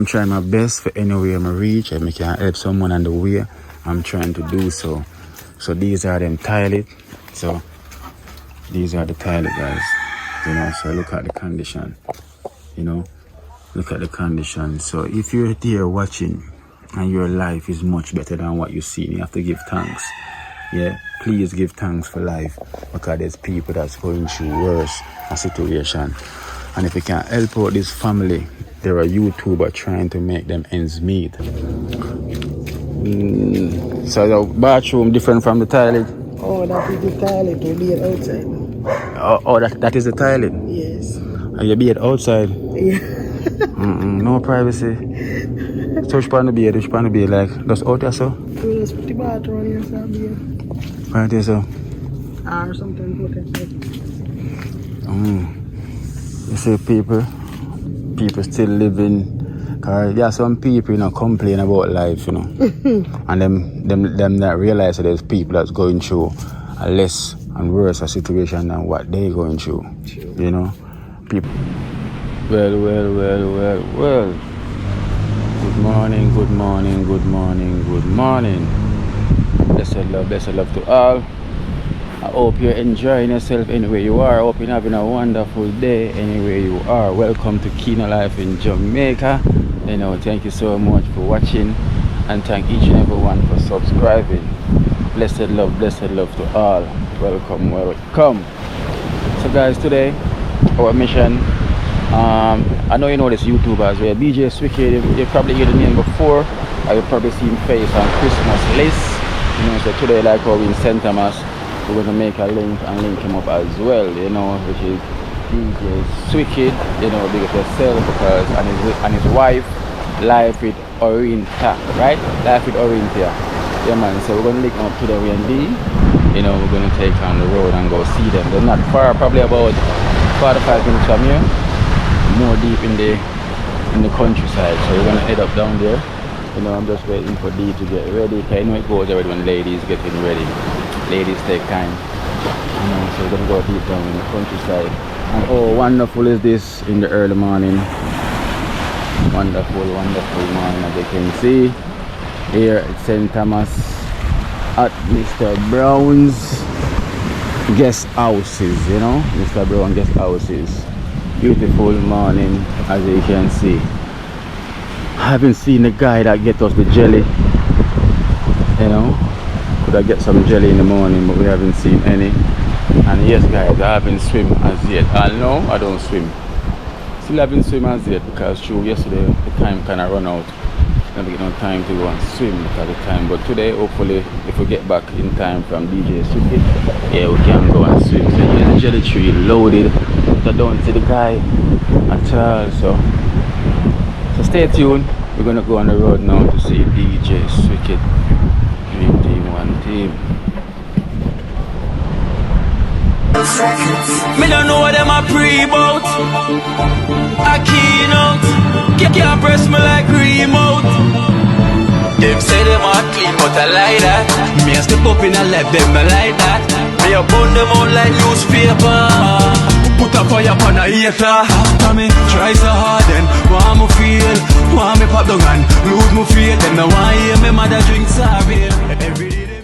I'm trying my best for any way I reach and I can help someone on the way. I'm trying to do so. So these are them toilet. So these are the toilet, guys. You know, so look at the condition. You know, look at the condition. So if you're there watching and your life is much better than what you see, you have to give thanks. Yeah, please give thanks for life, because there's people that's going through worse a situation. And if you can help out this family, there are YouTubers trying to make them ends meet. So the bathroom different from the toilet? Oh, that is the toilet. We be outside. Oh, that is the toilet? Yes. And you be outside? Yeah. No privacy. So which part of the bed, like just out there so? We just put the bathroom here, so bed. Right there so? Or something put it there. You see people still living, cause there are some people, you know, complain about life, you know. And them not realize that there's people that's going through a less and worse a situation than what they're going through. True. You know. People. Well. Good morning. Blessed love to all. I hope you're enjoying yourself anywhere you are. I hope you're having a wonderful day anywhere you are. Welcome to Kino Life in Jamaica. You know, thank you so much for watching, and thank each and everyone for subscribing. Blessed love to all. Welcome. So guys, today our mission, I know you know this YouTubers, where DJ Wicked, you probably heard the name before, or you've probably seen face on Christmas list. You know, so today, like how we in St. Thomas, we're going to make a link and link him up as well, you know, which is DJ Wicked, you know, big up yourself, because and his wife, Life with Orinta, right? Life with Orinta. Yeah man, so we're going to link them up today with D. You know, we're going to take on the road and go see them. They're not far, probably about 45 minutes from here, more deep in the countryside. So we're going to head up down there. You know, I'm just waiting for D to get ready. I know it goes already when ladies getting ready. Ladies take time. You know, so we're going to go deep down in the countryside. And oh, wonderful is this in the early morning. Wonderful morning, as you can see. Here at St. Thomas at Mr. Brown's guest houses, you know. Mr. Brown guest houses. Beautiful morning, as you can see. I haven't seen the guy that get us the jelly, you know. Could I get some jelly in the morning, but we haven't seen any. And yes guys, I haven't swim as yet. No, I don't swim. Still haven't swim as yet, because through yesterday the time kind of run out. Never get no time to go and swim at the time. But today, hopefully, if we get back in time from DJ Suki, yeah, we can go and swim. So here's the jelly tree loaded. I don't see the guy at all. So stay tuned. We're gonna go on the road now to see DJ Wicked. Dream Team, one team. Me don't know what them a pre-bout. A keynote. Can't press me like remote. Them say them a clean, but I like that. Me a step up in a left, them not like that. Me a burn them out like newspaper. Put a fire upon a hater. After me try so hard, then want me feel, want me pop down and lose me feel. Them no want hear me mother drink sorry. Every day them.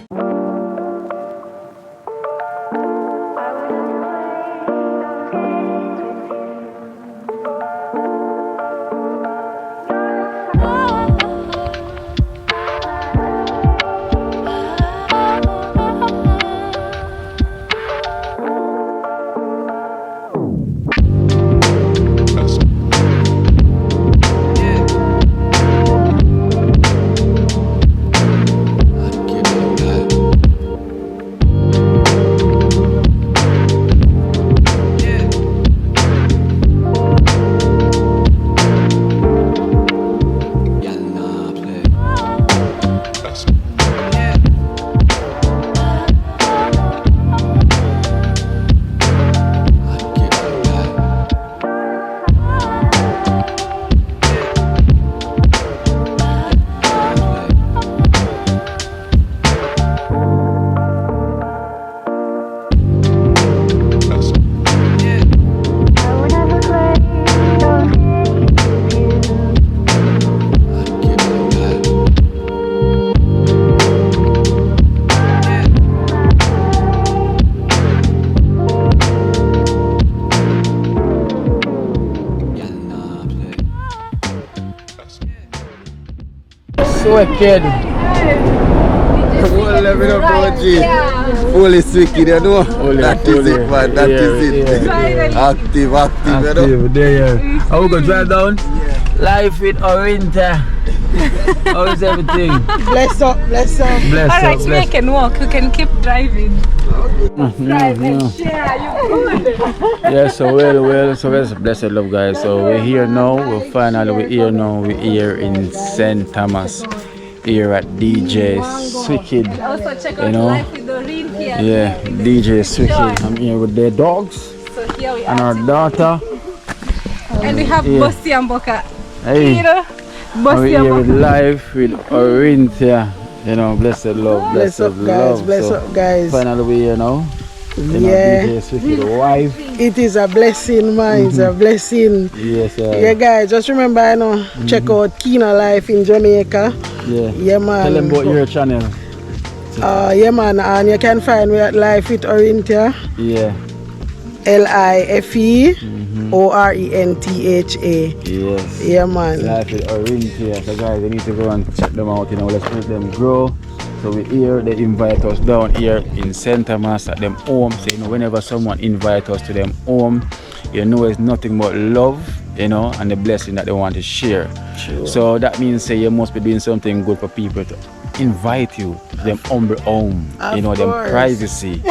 wicked. Well, let me know about G. Fully wicked, you know. That is it, man. That is it. Active, you know. Active, there. Are we going to drive down? Life with Orinta. How is everything? Bless up, bless up. Bless Alright, up, we bless. can walk. We can keep driving. Drive and share. You good? Yeah, so well, so blessed love, guys. So we're here now. We're here now. We're here in St. Thomas. Here at DJ Wicked. Also check out You know? Life with Doreen here. Yeah, DJ Wicked. I'm here with their dogs So here we and are. our daughter. And we have Yeah. Bossy and Boka. Hey, You know? and Bossy we're and here with Boka. life with Orinthia. You know, blessed love, Bless blessed up, guys. love. Bless So up, guys. finally we're here now. You know, Yeah. DJ Wicked wife. It is a blessing, man. It's a blessing. Yes, Yeah, guys, just remember, you know, check out Kino Life in Jamaica. yeah. Yeah, man. Tell them about your channel. Yeah, man, and you can find me at Life with Orinthia. Yeah. LIFEORENTHA. Yes. Yeah, man. Life with Orinthia. So guys, you need to go and check them out, you know, let's let them grow. So we here, they invite us down here in St. Thomas at them home. So you know, whenever someone invite us to them home, you know it's nothing but love, you know, and the blessing that they want to share. Sure. So that means say you must be doing something good for people to invite you to them humble home, you know, them course. privacy.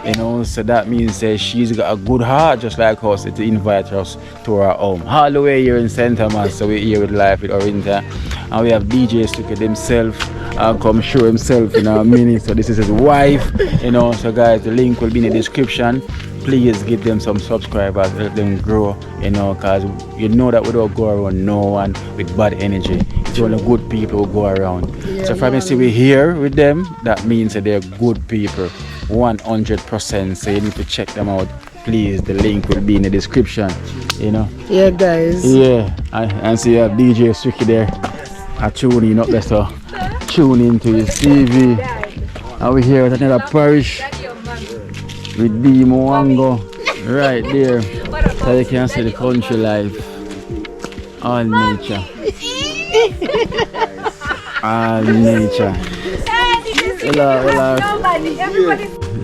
You know, so that means she's got a good heart just like us to invite us to her home. All the way here in St. Thomas, so we're here with Life with Orinta. And we have DJ Stuka himself and come show himself in a minute. So this is his wife, you know. So guys, the link will be in the description. Please give them some subscribers, help them grow, you know, because you know that we don't go around no one with bad energy. It's only good people who go around. Yeah, So if I see we're here with them, that means that they're good people, 100%. So you need to check them out. Please, the link will be in the description, you know. Yeah, guys. Yeah, and see you have DJ Swicky there. I tune in up there, so tune into his TV. And we're here at another parish with D Moango right there. So you can see the country life. All nature. All nature. Hello.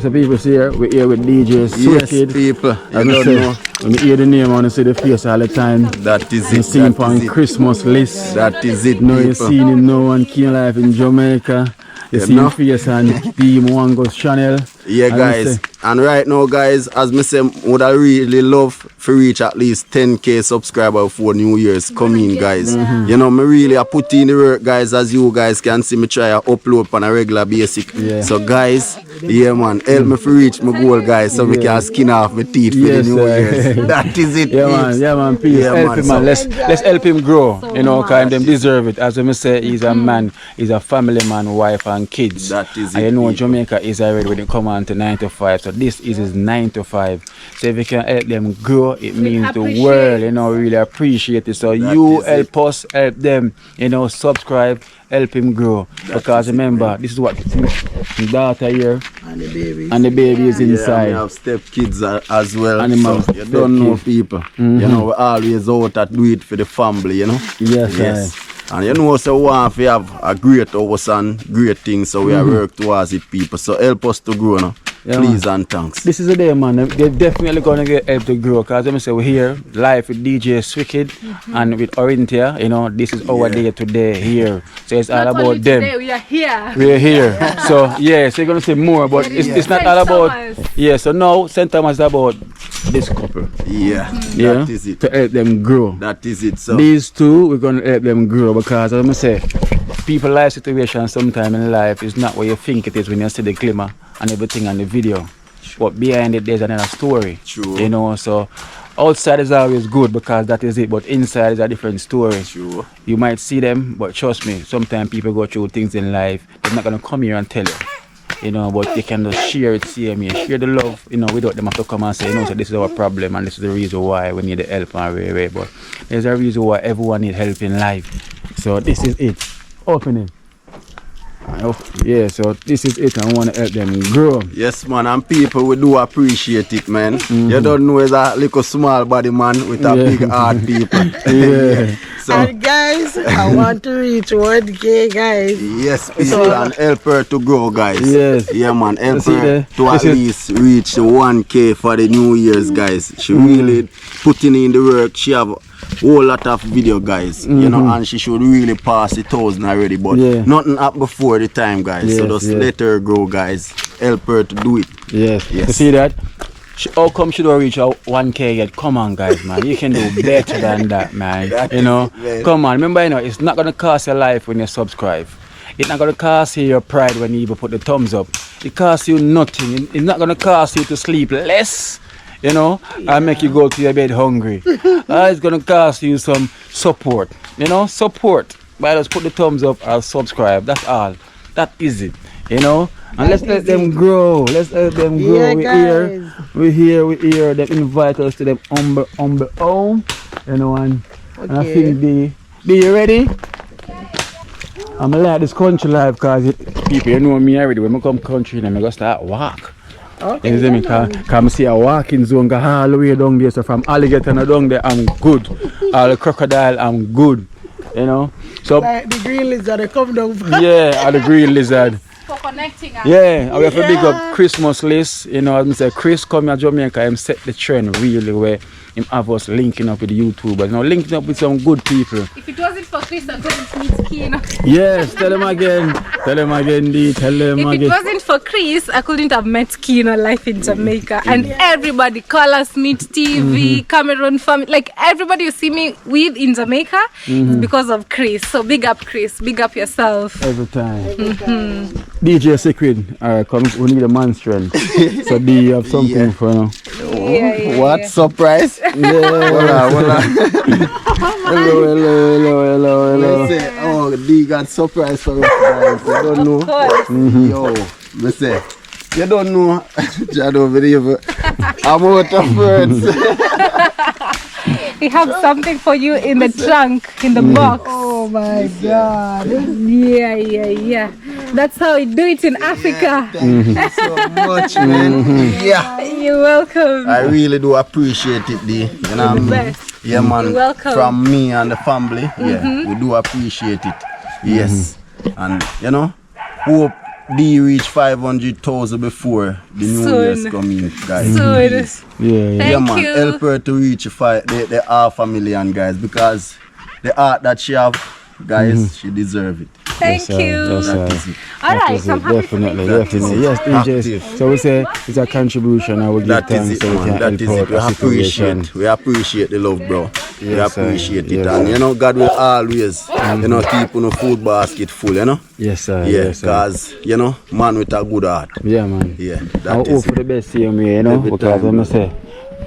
So people see here, we're here with DJ Wicked. Yes, people. You As I don't say, know. when you hear the name, I want to see the face all the time. That is You it. see him That on is it. Christmas list. That is it, Now you people. see him now on Keen Life in Jamaica. You see him know? face on D Moango's channel. Yeah, And we guys. say- And right now, guys, as me say, would I really love to reach at least 10k subscribers before New Year's coming, guys. You know, me really I put in the work, guys, as you guys can see me try to upload on a regular basic. Yeah. So, guys, yeah, man, help me to reach my goal, guys, so we can skin off my teeth for Yes, the New sir. Year's. That is it, peeps. Yeah, man, please Yeah, help man, him, man. so- Let's help him grow. You know, kind them deserve it. As we say, he's a man, he's a family man, wife and kids. That is and it, you know, people. Jamaica is already when it come on to 9 to 5. So this is his 9 to 5. So if we can help them grow, it means the world, you know, really appreciate it. So That you is help us, help them, you know, subscribe, help him grow. Because remember, this is what his daughter here And the baby. and the baby is Yeah, inside. we have step kids as well. Animal So you step don't know kids. people. You know, we always out at do it for the family, you know. Yes, And you know, so we want to have a great house and great things, so we are work towards it, people. So help us to grow now. Yeah, Please and thanks. This is the day, man. They're definitely gonna get help to grow. Cause let me say we're here live with DJ Wicked and with Orinthia. You know, this is our day today here. So it's all Not about only them. today, we are here. We're here. So yeah, so you're gonna say more, but it's not all about. Thomas. Yeah. So now St. Thomas is about this couple. Yeah, Yeah. that is it. To help them grow. That is it. So These two, we're gonna help them grow because as I say, people life situation sometime in life is not what you think it is when you see the glimmer and everything on the video. But behind it there's another story. True. You know, so outside is always good because that is it, but inside is a different story. True. You might see them, but trust me, sometimes people go through things in life, they're not gonna come here and tell you. You know, but they can just share it, share the love, you know, without them have to come and say, you know, so this is our problem and this is the reason why we need the help and way. But there's a reason why everyone needs help in life. So this is it. Open it. Yeah, so this is it. I want to help them grow. Yes, man, and people we do appreciate it, man. You don't know it's a little small body man with a big heart, people. Yeah. So, And guys, I want to reach 1K, guys. yes, people, and help her to grow, guys. Yes. Yeah, man, help See her there? to at This is- least reach the 1K for the New Year's, guys. She really putting in the work. She have whole lot of video, guys. You know, and she should really pass the 1,000 already, but Yeah. nothing up before the time, guys. So Yes, just yes. let her grow, guys. Help her to do it. Yes. Yes. You see that? How come she don't reach out 1K yet? Come on, guys, man. You can do better than that, man. That You is know? it, man. Come on. Remember, you know, it's not going to cost your life when you subscribe. It's not going to cost you your pride when you even put the thumbs up. It costs you nothing. It's not going to cost you to sleep less, you know, and make you go to your bed hungry. It's going to cost you some support, you know, support. By just put the thumbs up or subscribe. That's all. That is it, you know. And let's let them grow. Let's let them grow. Yeah, We hear them invite us to them humble home, you know, and I think you ready? I'm like this country life because people, you know me already. When I come country, I'm going to start walk. Okay. You see me? Because I see a walking zone go all the way down there. So from alligator down there, I'm good. All the crocodile, I'm good. You know? So, Like the green lizard, they come down. yeah, all the green lizard. For connecting us. Yeah, I have to big up Christmas list. You know, as I say, Chris come to Jamaica and set the trend really where him have us linking up with the YouTubers. You know, linking up with some good people. If it wasn't for Chris, I couldn't meet Kino. Yes, tell them again. Tell them again, D. Tell them If it again. wasn't for Chris, I couldn't have met Kino life in Jamaica. And everybody, Colors, Meet TV, Cameron family, like everybody you see me with in Jamaica is because of Chris. So big up Chris, big up yourself. Every time. DJ Secret, come, we need a man strength. So D, you have something for now. Yeah. What surprise? Yeah. Hello. Say, oh, D got surprise for us, guys. You don't know. Yo, me say, you don't know. I don't believe it. I'm out of words. We have something for you in the trunk, in the box. Oh my God. Yeah. That's how we do it in Africa. Thank you so much, man. Yeah. You're welcome. I really do appreciate it, D. You know what I mean? Best. Yeah, man. You're welcome. From me and the family, yeah, we do appreciate it. Yes. And, you know, hope D reach 500,000 before the New Soon. Year's coming, guys. Soon. Yeah. Yeah, Thank man, you. help her to reach the $500,000, guys, because the art that she have, guys, she deserve it. Thank you. Yes, That is it. All right, I'm happy to Definitely. make Yes, Active. DJs. So we say it's a contribution. I will give That is thanks it, so we man. can That is help it. out We the situation. appreciate the love, bro. We Yes, sir. appreciate it. Yes, And sir. you know, God will always, you know, keep on a food basket full, you know? Yes, sir. Yeah, Yes, sir. because, you know, man with a good heart. Yeah, man. Yeah, I that hope is for it. the best same way, you know, Every because time, I say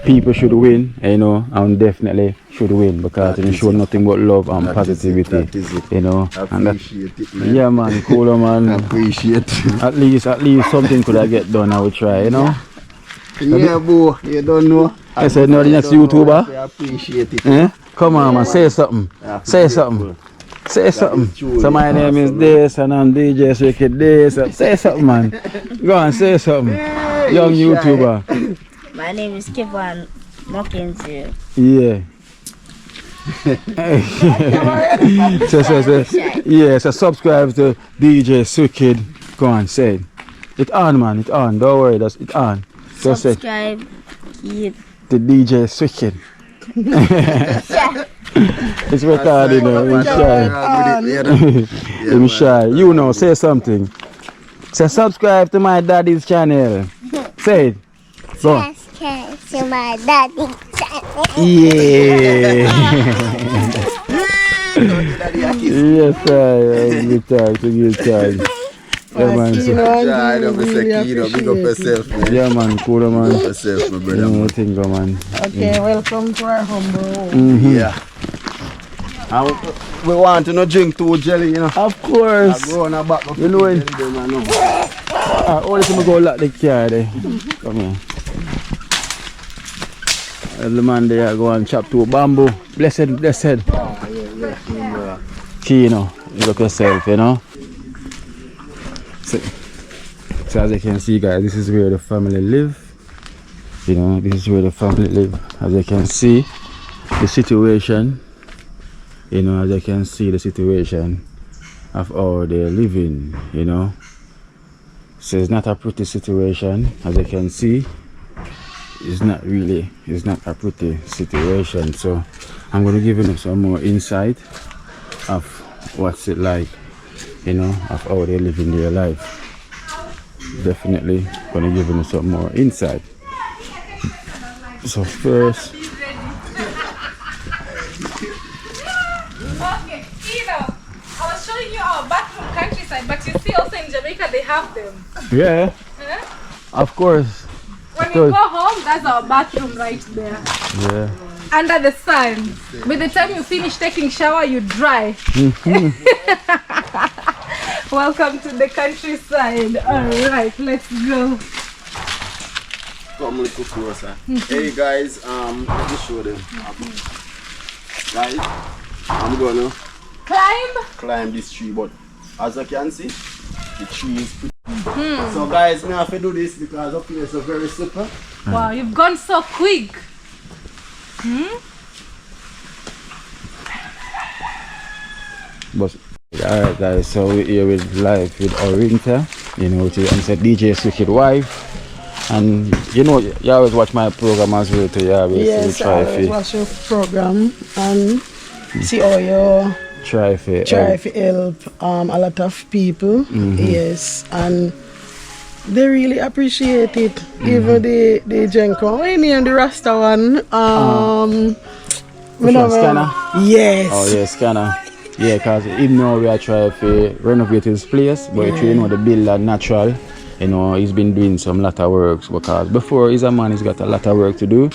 people should win, you know, and definitely should win because That it is show it. nothing but love and That is it, positivity, that is it. you know. And that, Appreciate it, man. yeah, man, cooler, man. Appreciate it. At least something could have get done. I will try, you know. Yeah, boy, you don't know. I said, no, the next You don't know, YouTuber. I appreciate it. Eh? Come on, man, say something. Say something. Say something. truly So my name is this and I'm DJ Wicked this. Say something, man. Go on, say something. Young YouTuber. My name is Kevin Mackenzie. Yeah. So subscribe to DJ Wicked. Go on, say it. It's on, man. It's on. Don't worry, that's it on. Just say Subscribe. Keep. the DJ Wicked. It's recorded now. I'm shy. I'm shy. You know, say something. Say subscribe to my daddy's channel. Say it. Go on. Subscribe to my daddy channel. Yeah. Yes, sir. Good time. Good time. Yeah, man. Kino So, and Yeah, I you know, me say, really Kino, big up appreciate it. yourself, man. yeah, man. Cooler, man. Yourself, my brother, Yeah, man. thing go, man. Okay, welcome to our humble home. Yeah. And we want to no drink too jelly, you know. Of course. I go on a back of You know it. jelly, man, no. Only time I go lock the car there. Come here. The man there go and chop to bamboo. Blessed. Kino, you look yourself, you know. So as you can see, guys, this is where the family live. You know, this is where the family live. As you can see, the situation. You know, as you can see, the situation of how they're living. You know, so it's not a pretty situation. As you can see, it's not a pretty situation. So I'm going to give you some more insight of what's it like, you know, of how they live in their life. Definitely going to give you some more insight. So first, Okay, I was showing you our bathroom countryside, but you see also in Jamaica they have them. yeah, of course. When you go home, that's our bathroom right there. Yeah. Under the sun. By the time you finish taking shower, you dry. Welcome to the countryside. Alright, let's go. Come a little closer. Hey guys, let me show them. Guys, I'm gonna climb this tree, but as you can see, the tree is pretty. So guys, I have to do this because up here is a very slippery. Wow, you've gone so quick. But alright, guys, so we're here with live with Orinta, you know, and said DJ Wicked Wife. And you know, you always watch my program as well too. You always Yes, I always watch your program and see how you try to help a lot of people. Yes, and they really appreciate it. Even the Jenko, we name the Rasta one. Scanner? Yes. Oh yeah, Scanner. Yeah, because even now we are trying to renovate his place, but you know the builder natural. You know, he's been doing some lot of works because before he's a man, he's got a lot of work to do.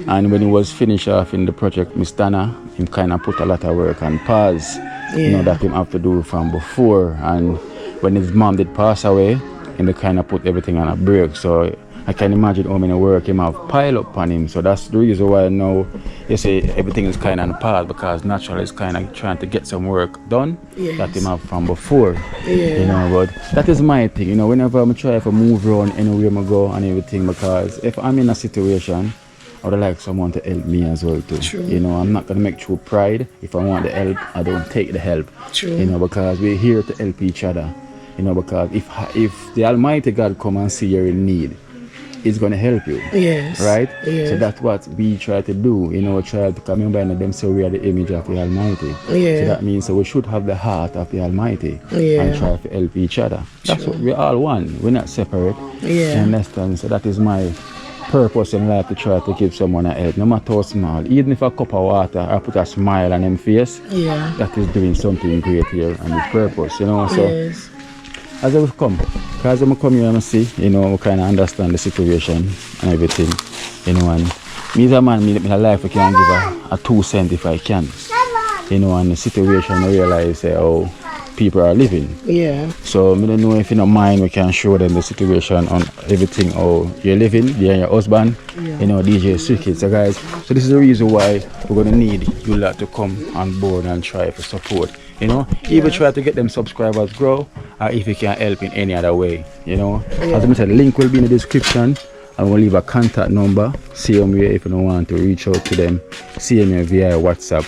And when he was finished off in the project, Mistana, he kind of put a lot of work on pause, you know, that him have to do from before. And when his mom did pass away, he kind of put everything on a break. So I can imagine how many work him have piled up on him. So that's the reason why now you say everything is kind of on pause, because naturally is kind of trying to get some work done that him have from before. You know, but that is my thing, you know, whenever I'm trying to move around anywhere I go and everything, because if I'm in a situation, I would like someone to help me as well too. True. You know, I'm not gonna make true pride. If I want the help, I don't take the help. True. You know, because we're here to help each other. You know, because if the Almighty God come and see you're in need, He's gonna help you. Yes. Right? Yes. So that's what we try to do. You know, try to come in by them, so we are the image of the Almighty. Yeah. So that means we should have the heart of the Almighty and try to help each other. That's what we're all one. We're not separate. Yeah. You understand? So that is my purpose in life, to try to give someone a help, no matter how small. Even if a cup of water, I put a smile on them face. Yeah. That is doing something great here and with purpose. You know. So. Yes. As I come, because I come here and see, you know, I kind of understand the situation and everything, you know, and me as a man, me life I can give a 2 cents if I can, you know, and the situation I realize how people are living. Yeah. So I don't know if you don't mind, we can show them the situation on everything, how you're living, you and your husband, you know, DJ Wicked. So guys, so this is the reason why we're going to need you lot to come on board and try to support. You know, even try to get them subscribers grow, or if you can help in any other way, you know. As I said, the link will be in the description, and we'll leave a contact number. See them here if you don't want to reach out to them. See them here via WhatsApp,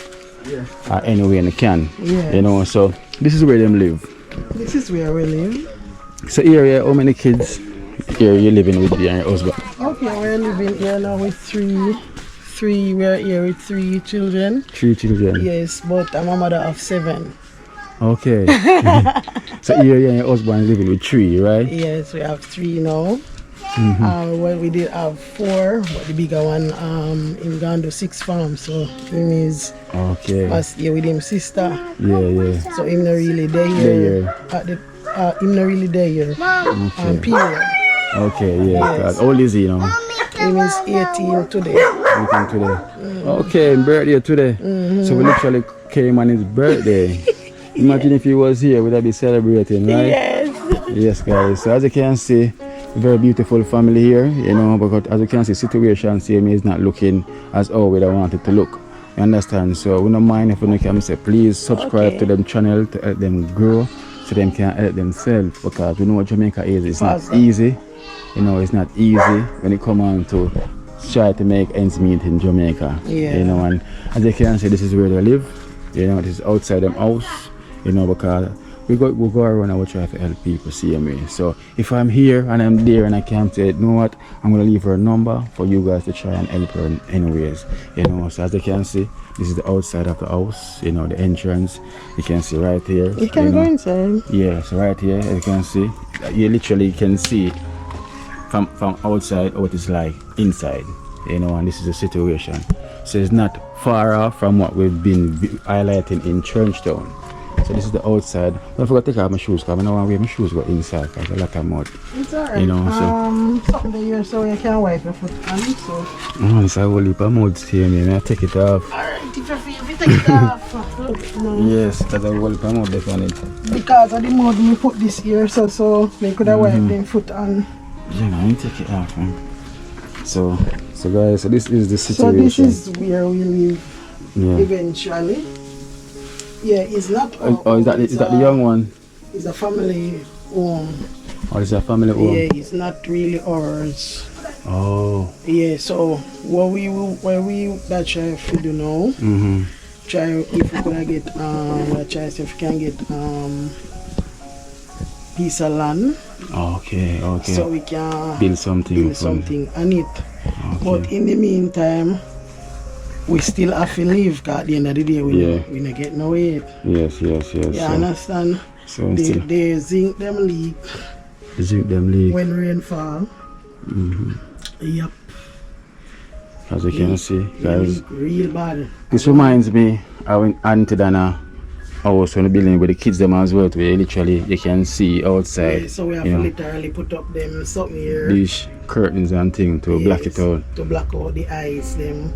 or anywhere you can. You know, so this is where them live. This is where we live. So here, how many kids here you living with you and your husband? Okay, we're living here now with three. We're here with 3 children. 3 children? Yes, but I'm a mother of 7. Okay. So here you and your husband living with 3, right? Yes, we have 3 now. Well, we did have 4, but the bigger one in gone to 6 farms. So him is here with him sister. Yeah. So him not really there here. Him not really there here. Period. Okay, yeah. Yes. How old is he now? Him is 18 today. 18 today. Okay, birthday today. So we literally came on his birthday. Imagine if he was here, we'd be celebrating, right? Yes. Yes, guys. So as you can see, very beautiful family here, you know, because as you can see, situation same is not looking as how we want it to look. You understand? So we don't mind if you can say, please subscribe to them channel to help them grow so them can help themselves, because we know what Jamaica is. It's Fast. not easy. You know, it's not easy when it come on to try to make ends meet in Jamaica. Yeah. You know, and as you can see, this is where they live. You know, this is outside them house. You know, because we go around and we try to help people see me. So if I'm here and I'm there and I can't say, you know what, I'm gonna leave her a number for you guys to try and help her in anyways. You know, so as you can see, this is the outside of the house. You know, the entrance. You can see right here. You can go know. inside. Yeah, so right here, as you can see, you literally can see from outside what it's like inside. You know, and this is the situation. So it's not far off from what we've been highlighting in Churchtown. So this is the outside. I forgot to take off my shoes because I don't want to wear my shoes go inside because there's a lot of mud. It's alright. You know, so something here so you can wipe your foot on it. So. Oh, it's a whole heap of mud here, man. I take it off. Alright, if you feel if you take it off. No. Yes, because I whole heap of mud left on it. Because of the mud we put this here, so they could have wiped their foot on. You know, you take it off, man. So guys, so this is the So situation. this is where we live eventually. Yeah, it's not. Oh, is that the young one? It's a family home. Or is it a family home? Yeah, it's not really ours. Oh. Yeah, so what we that try to do now. Try if we could get try if we can get piece of land. Okay. So we can build something on it. Okay. But in the meantime, we still have to live, because at the end of the day, we don't get no weight. Yes. You understand? So they zinc them leak. When rain fall. Yep. As you can see, guys, real bad. this reminds me of when Auntie Dana house when the building with the kids them as well, where literally you can see outside. Yeah, so we have to literally put up them something here. These curtains and things to black it out. To black out the eyes them.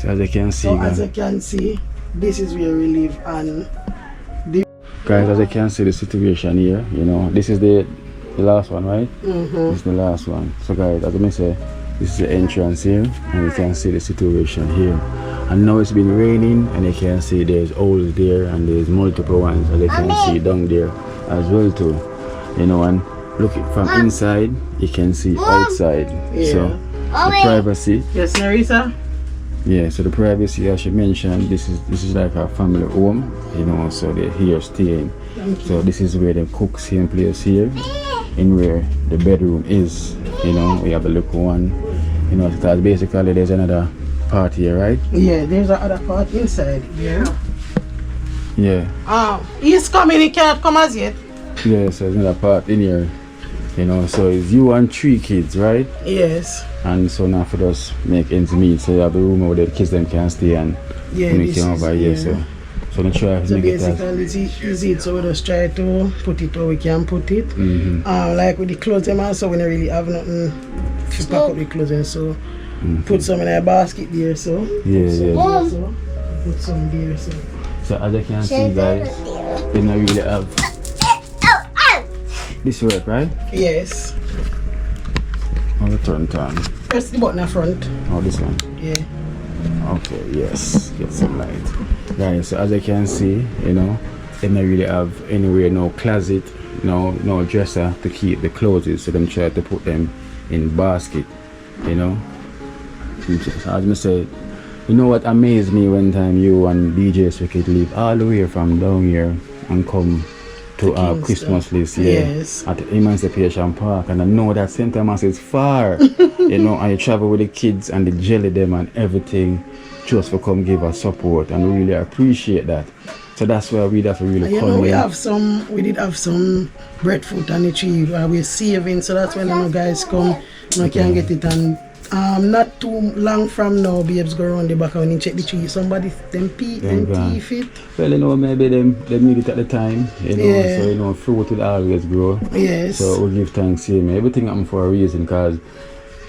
So as you can see, as you can see, this is where we live, and guys, as you can see the situation here, you know, this is the last one, right? This is the last one. So guys, as I say, this is the entrance here, and you can see the situation here. And now it's been raining, and you can see there's holes there, and there's multiple ones, as you can see down there as well too. You know, and look from inside, you can see outside. So the privacy. Yes, Narisa. Yeah, so the privacy, as you mentioned, this is like a family home, you know, so they're here staying. So this is where the cook same place here, in where the bedroom is, you know, we have a little one, you know, so basically there's another part here, right? Yeah, there's another part inside here. Yeah. He's coming, he can't come as yet. Yeah, so there's another part in here, you know, so it's you and 3 kids, right? Yes. And so now for us make ends meet, so you have a room where the kids them can stay and make it over here, so we try to make it as basically it's so we just try to put it where we can put it. Like with the clothes them also, we don't really have nothing to pack up the clothes and so put some in a basket there, so so put some there, so as you can see, guys, they don't really have this work, right? yes. On the turn. Press the button in front. Oh, this one. Yeah. Okay, yes, get some light. Guys, so as you can see, you know, they don't really have anywhere, no closet, no dresser to keep the clothes, so them try to put them in basket, you know. So as I said, you know what amazed me one time, you and DJ Wicked leave all the way from down here and come to our Christmas list, at Emancipation Park, and I know that St. Thomas is far, you know, and you travel with the kids and the jelly them and everything just for come give us support, and we really appreciate that. So that's why we have to really come in. We did have some breadfruit on the tree we're saving, so that's when the guys come, you can get it, and not too long from now, babes go around the back and when you check the tree, somebody them teeth it. Well, you know, maybe them need it at the time, you know, so you know, fruit will always grow. Yes. So we give thanks to him. Everything happens for a reason, because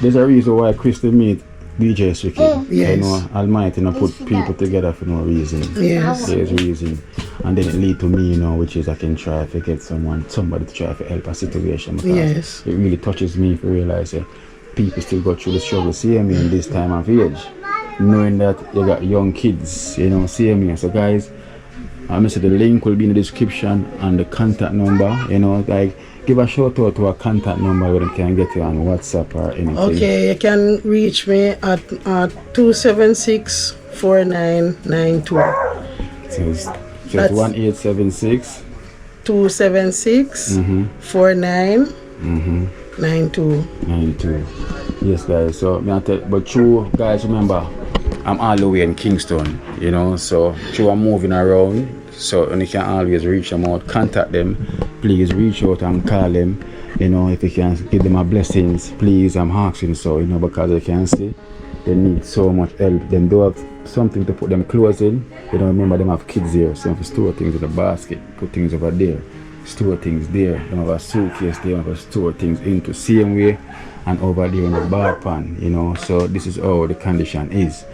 there's a reason why Christian meet DJ Wicked. Yes. You know, Almighty not put people together for no reason. Yes. There's a reason. And then it lead to me, you know, which is I can try to get somebody to try to help a situation, because it really touches me to realize that people still go through the struggle, see me in this time of age, knowing that you got young kids, you know, see me. So guys, I'm gonna say the link will be in the description and the contact number. You know, like give a shout out to a contact number where they can get you on WhatsApp or anything. Okay, you can reach me at 276-4992. So it's just 1876 276-4992. 92. Yes, guys. So, but true, guys, remember, I'm all the way in Kingston, you know. So, true, I'm moving around. So, and you can always reach them out, contact them. Please reach out and call them. You know, if you can give them a blessings, please, I'm asking so, you know, because you can see they need so much help. Them do have something to put them clothes in. You know, remember them have kids here, so if you store things in the basket, put things over there, store things there. They have a suitcase, they have to store things into same way and over there in the bar pan, you know. So this is how the condition is.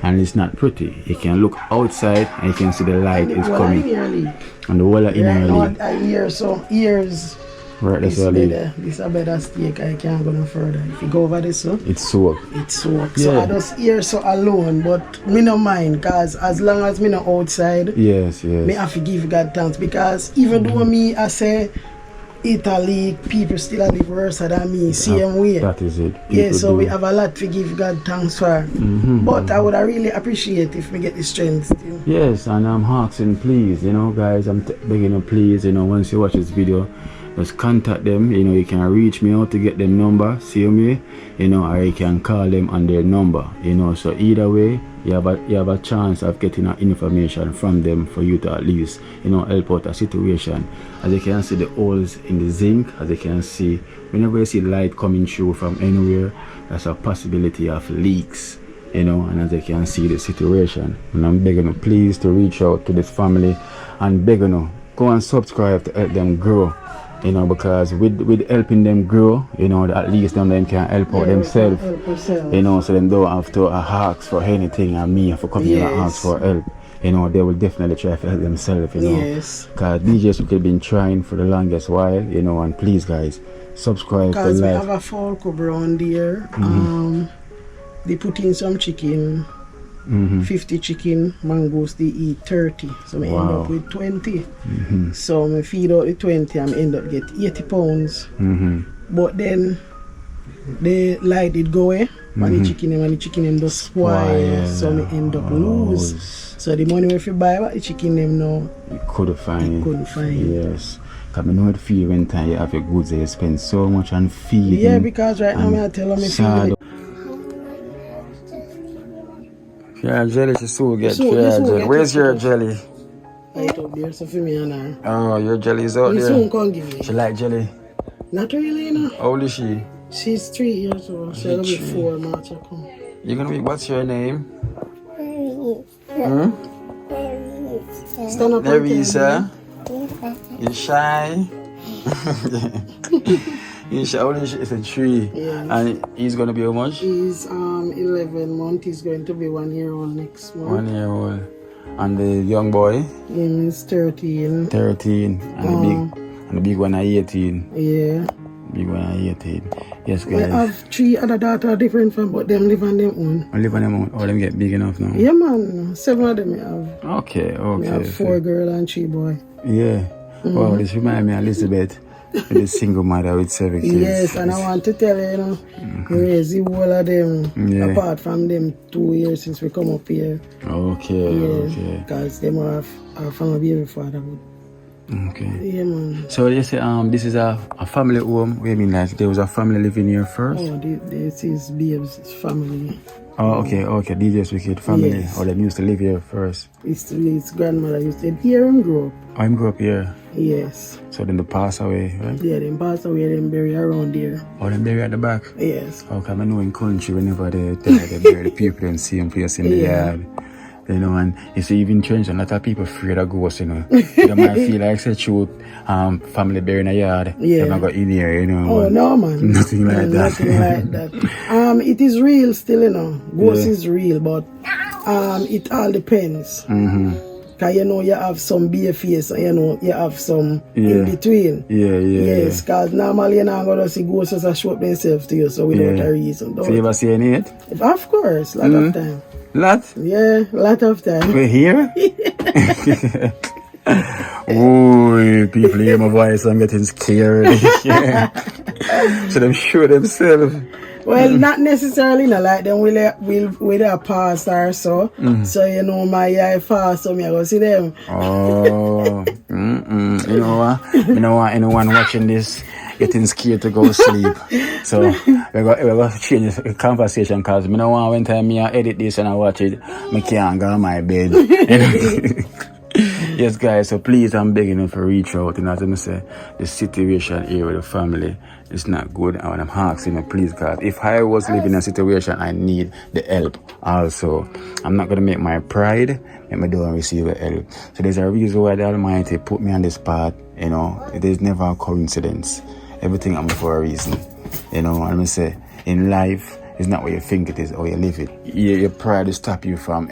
And it's not pretty. You can look outside and you can see the light is coming. And the wall in your league. Years. Right, that's all This is a better stake. I can't go no further. If you go over this, so it's soaked. It's soaked. Yeah. So I just here so alone, but me no mind, cause as long as me no outside, yes. me have to give God thanks, because even though me I say Italy, people still live worse than me, same way. That is it. Yeah, so we have a lot to give God thanks for. But I would really appreciate if we get the strength still. Yes, and I'm asking, please, you know, guys, I'm begging you, please, you know, once you watch this video, just contact them. You know, you can reach me out to get their number, see me, you know, or you can call them on their number, you know. So either way, you have a chance of getting information from them for you to at least, you know, help out a situation. As you can see the holes in the zinc, as you can see, whenever you see light coming through from anywhere, there's a possibility of leaks, you know. And as you can see the situation, and I'm begging you, please, to reach out to this family and begging you, go and subscribe to help them grow. You know, because with helping them grow, you know, at least them can help out themselves. You know, so they don't have to ask for anything and me for coming and ask for help. You know, they will definitely try to help themselves, you know. Yes. Because DJs have been trying for the longest while, you know, and please guys, subscribe to because we life. have a fall around there. They put in some chicken. 50 chicken, mangoes they eat 30, so I end up with 20. So I feed out the 20 and I end up get 80 pounds. But then the light did go away and the chicken them just spoil, so I end up lose. So the money if you buy what the chicken them now, you couldn't find. Yes. Because I know it feel when time you have your goods, you spend so much on feeding. Yeah, because right now I tell them I feel yeah, jelly, she so good. Jelly. Where's your jelly? Right up there, so for me and her. Oh, your jelly is out You there. soon come give me. She like jelly. Not really, you know. How old is she? She's 3 years old. She'll be 4 March. I come. You're gonna be, what's your name? Stand up. Nerissa. You shy? You shy? How old is she? It's a 3. Yeah. And he's gonna be how much? He's 11 months. He's going to be 1 year old next month. 1 year old. And the young boy? Him is 13. 13. And the big one at 18. Yeah. Big one at 18. Yes, I guys. have 3 other daughters different from, but them live on their own. I live on them own. All them get big enough now. Yeah, man. 7 of them I have. Okay. I have 4 girls and 3 boys. Yeah. Wow, this reminds me of Elizabeth, the single mother with 7 kids. Yes, and I want to tell you, you know, we raise the whole of them, apart from them 2 years since we come up here. Okay, okay. Because them are from a baby father. Okay. Yeah, man. So you say this is a family home. What do you mean, like there was a family living here first? Oh, this is Babe's family. Oh, okay. DJ's Wicked family. Yes. Or they used to live here first. His grandmother used to live here and grow up. I grew up here. Yes. So then they pass away, right? Yeah, they pass away, then bury around there. Oh, they bury at the back? Yes. Okay, I know in country whenever they bury the people in the same place in the yard. You know, and you see even change, a lot of people afraid of ghosts, you know. They might feel like say truth, family burying a yard. Yeah. They're not got in here, you know. Oh no, man. Nothing like that. Nothing like that. It is real still, you know. Ghost is real, but it all depends. Cause you know you have some bare face and you know you have some in between. Yes, cause normally you're not gonna see ghosts that show up themselves to you, so without a reason. So you ever see any yet? Of course, lot of time. Lot? Yeah, lot of time. We're here? Ooh, people hear my voice, I'm getting scared. Yeah. So them show themselves. Well, not necessarily, no, like them will a pass or so. So you know my eye fast, so me I go see them. Oh, you know what? Anyone watching this getting scared to go sleep. So we're going to change the conversation because me know one time me I edit this and I watch it, me can't go on my bed. Yes, guys, so please, I'm begging you for reach out. And as I say, the situation here with the family is not good. And I'm asking you, please, God, if I was living in a situation, I need the help also. I'm not going to make my pride make me don't receive the help. So there's a reason why the Almighty put me on this path. You know, it is never a coincidence. Everything happens for a reason. You know, and I say, in life, it's not what you think it is or you live it. Your pride will stop you from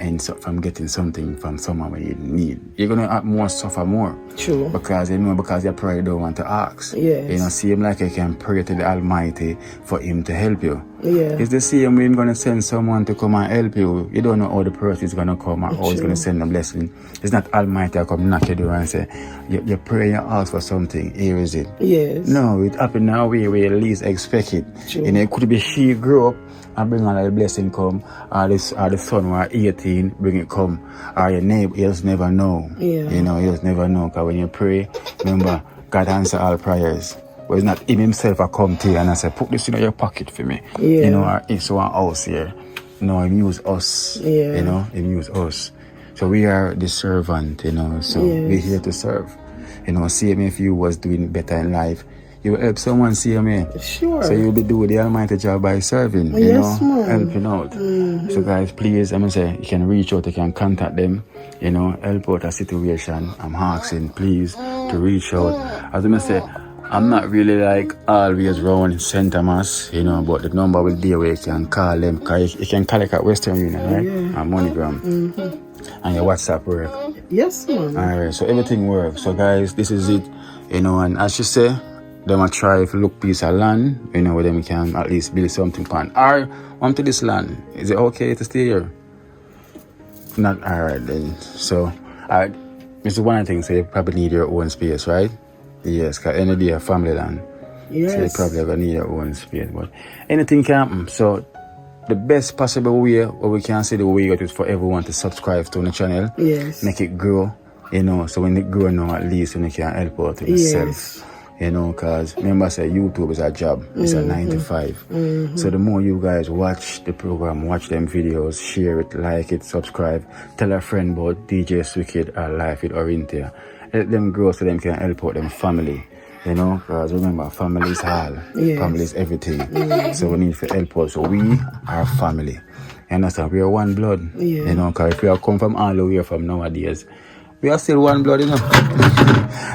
getting something from someone where you need. You're gonna suffer more. True. Because your pride don't want to ask. Yes. You know, seem like you can pray to the Almighty for Him to help you. Yeah. It's the same way He's gonna send someone to come and help you. You don't know how the person is gonna come or how He's gonna send a blessing. It's not Almighty that come knock your door and say, you pray and ask for something. Here is it. Yes. No, it happened now where you least expect it. True. And it could be she grew up and bring on a blessing come, or the son who are 18 bring it come, or your neighbor, you just never know. Yeah. You know, you just never know, because when you pray, remember, God answer all prayers. But it's not Him Himself I come to you and I say, put this in your pocket for me. Yeah. You know, or it's one house here. No, He use us. Yeah. You know, He use us. So we are the servant, you know, so we're here to serve. You know, same if you was doing better in life, you will help someone, see me. Sure. So you'll be doing the Almighty job by serving, you know, helping out. Mm-hmm. So guys, please, I'm gonna say you can reach out, you can contact them, you know, help out a situation. I'm asking, please, to reach out. As I'm gonna say, I'm not really like always round St. Thomas, you know, but the number will be where you can call them, because you can collect at Western Union, right? Yeah. And MoneyGram. Mm-hmm. And your WhatsApp work. Yes, man. Alright, so everything works. So guys, this is it, you know, and as you say, them a try if look piece of land, you know, where them can at least build something pan. Or onto this land. Is it okay to stay here? Not alright then. So this is one thing, so you probably need your own space, right? Yes, because any day a family land. Yes. So you probably gonna need your own space. But anything can happen. So the best possible way, or we can say the way it is for everyone to subscribe to the channel. Yes. Make it grow, you know, so when it grow now at least when you can help out yourself. Yes. You know, because remember I said YouTube is a job. It's a 9 to 5. Mm-hmm. So the more you guys watch the program, watch them videos, share it, like it, subscribe, tell a friend about DJ Wicked or Life with Orintia. Let them grow so them can help out them family. You know, because remember, family is all. Yes. Family is everything. Mm-hmm. So we need to help out. So we are family. You understand? We are one blood. Yeah. You know, because if we are come from all the way from nowadays, we are still one blood, you know.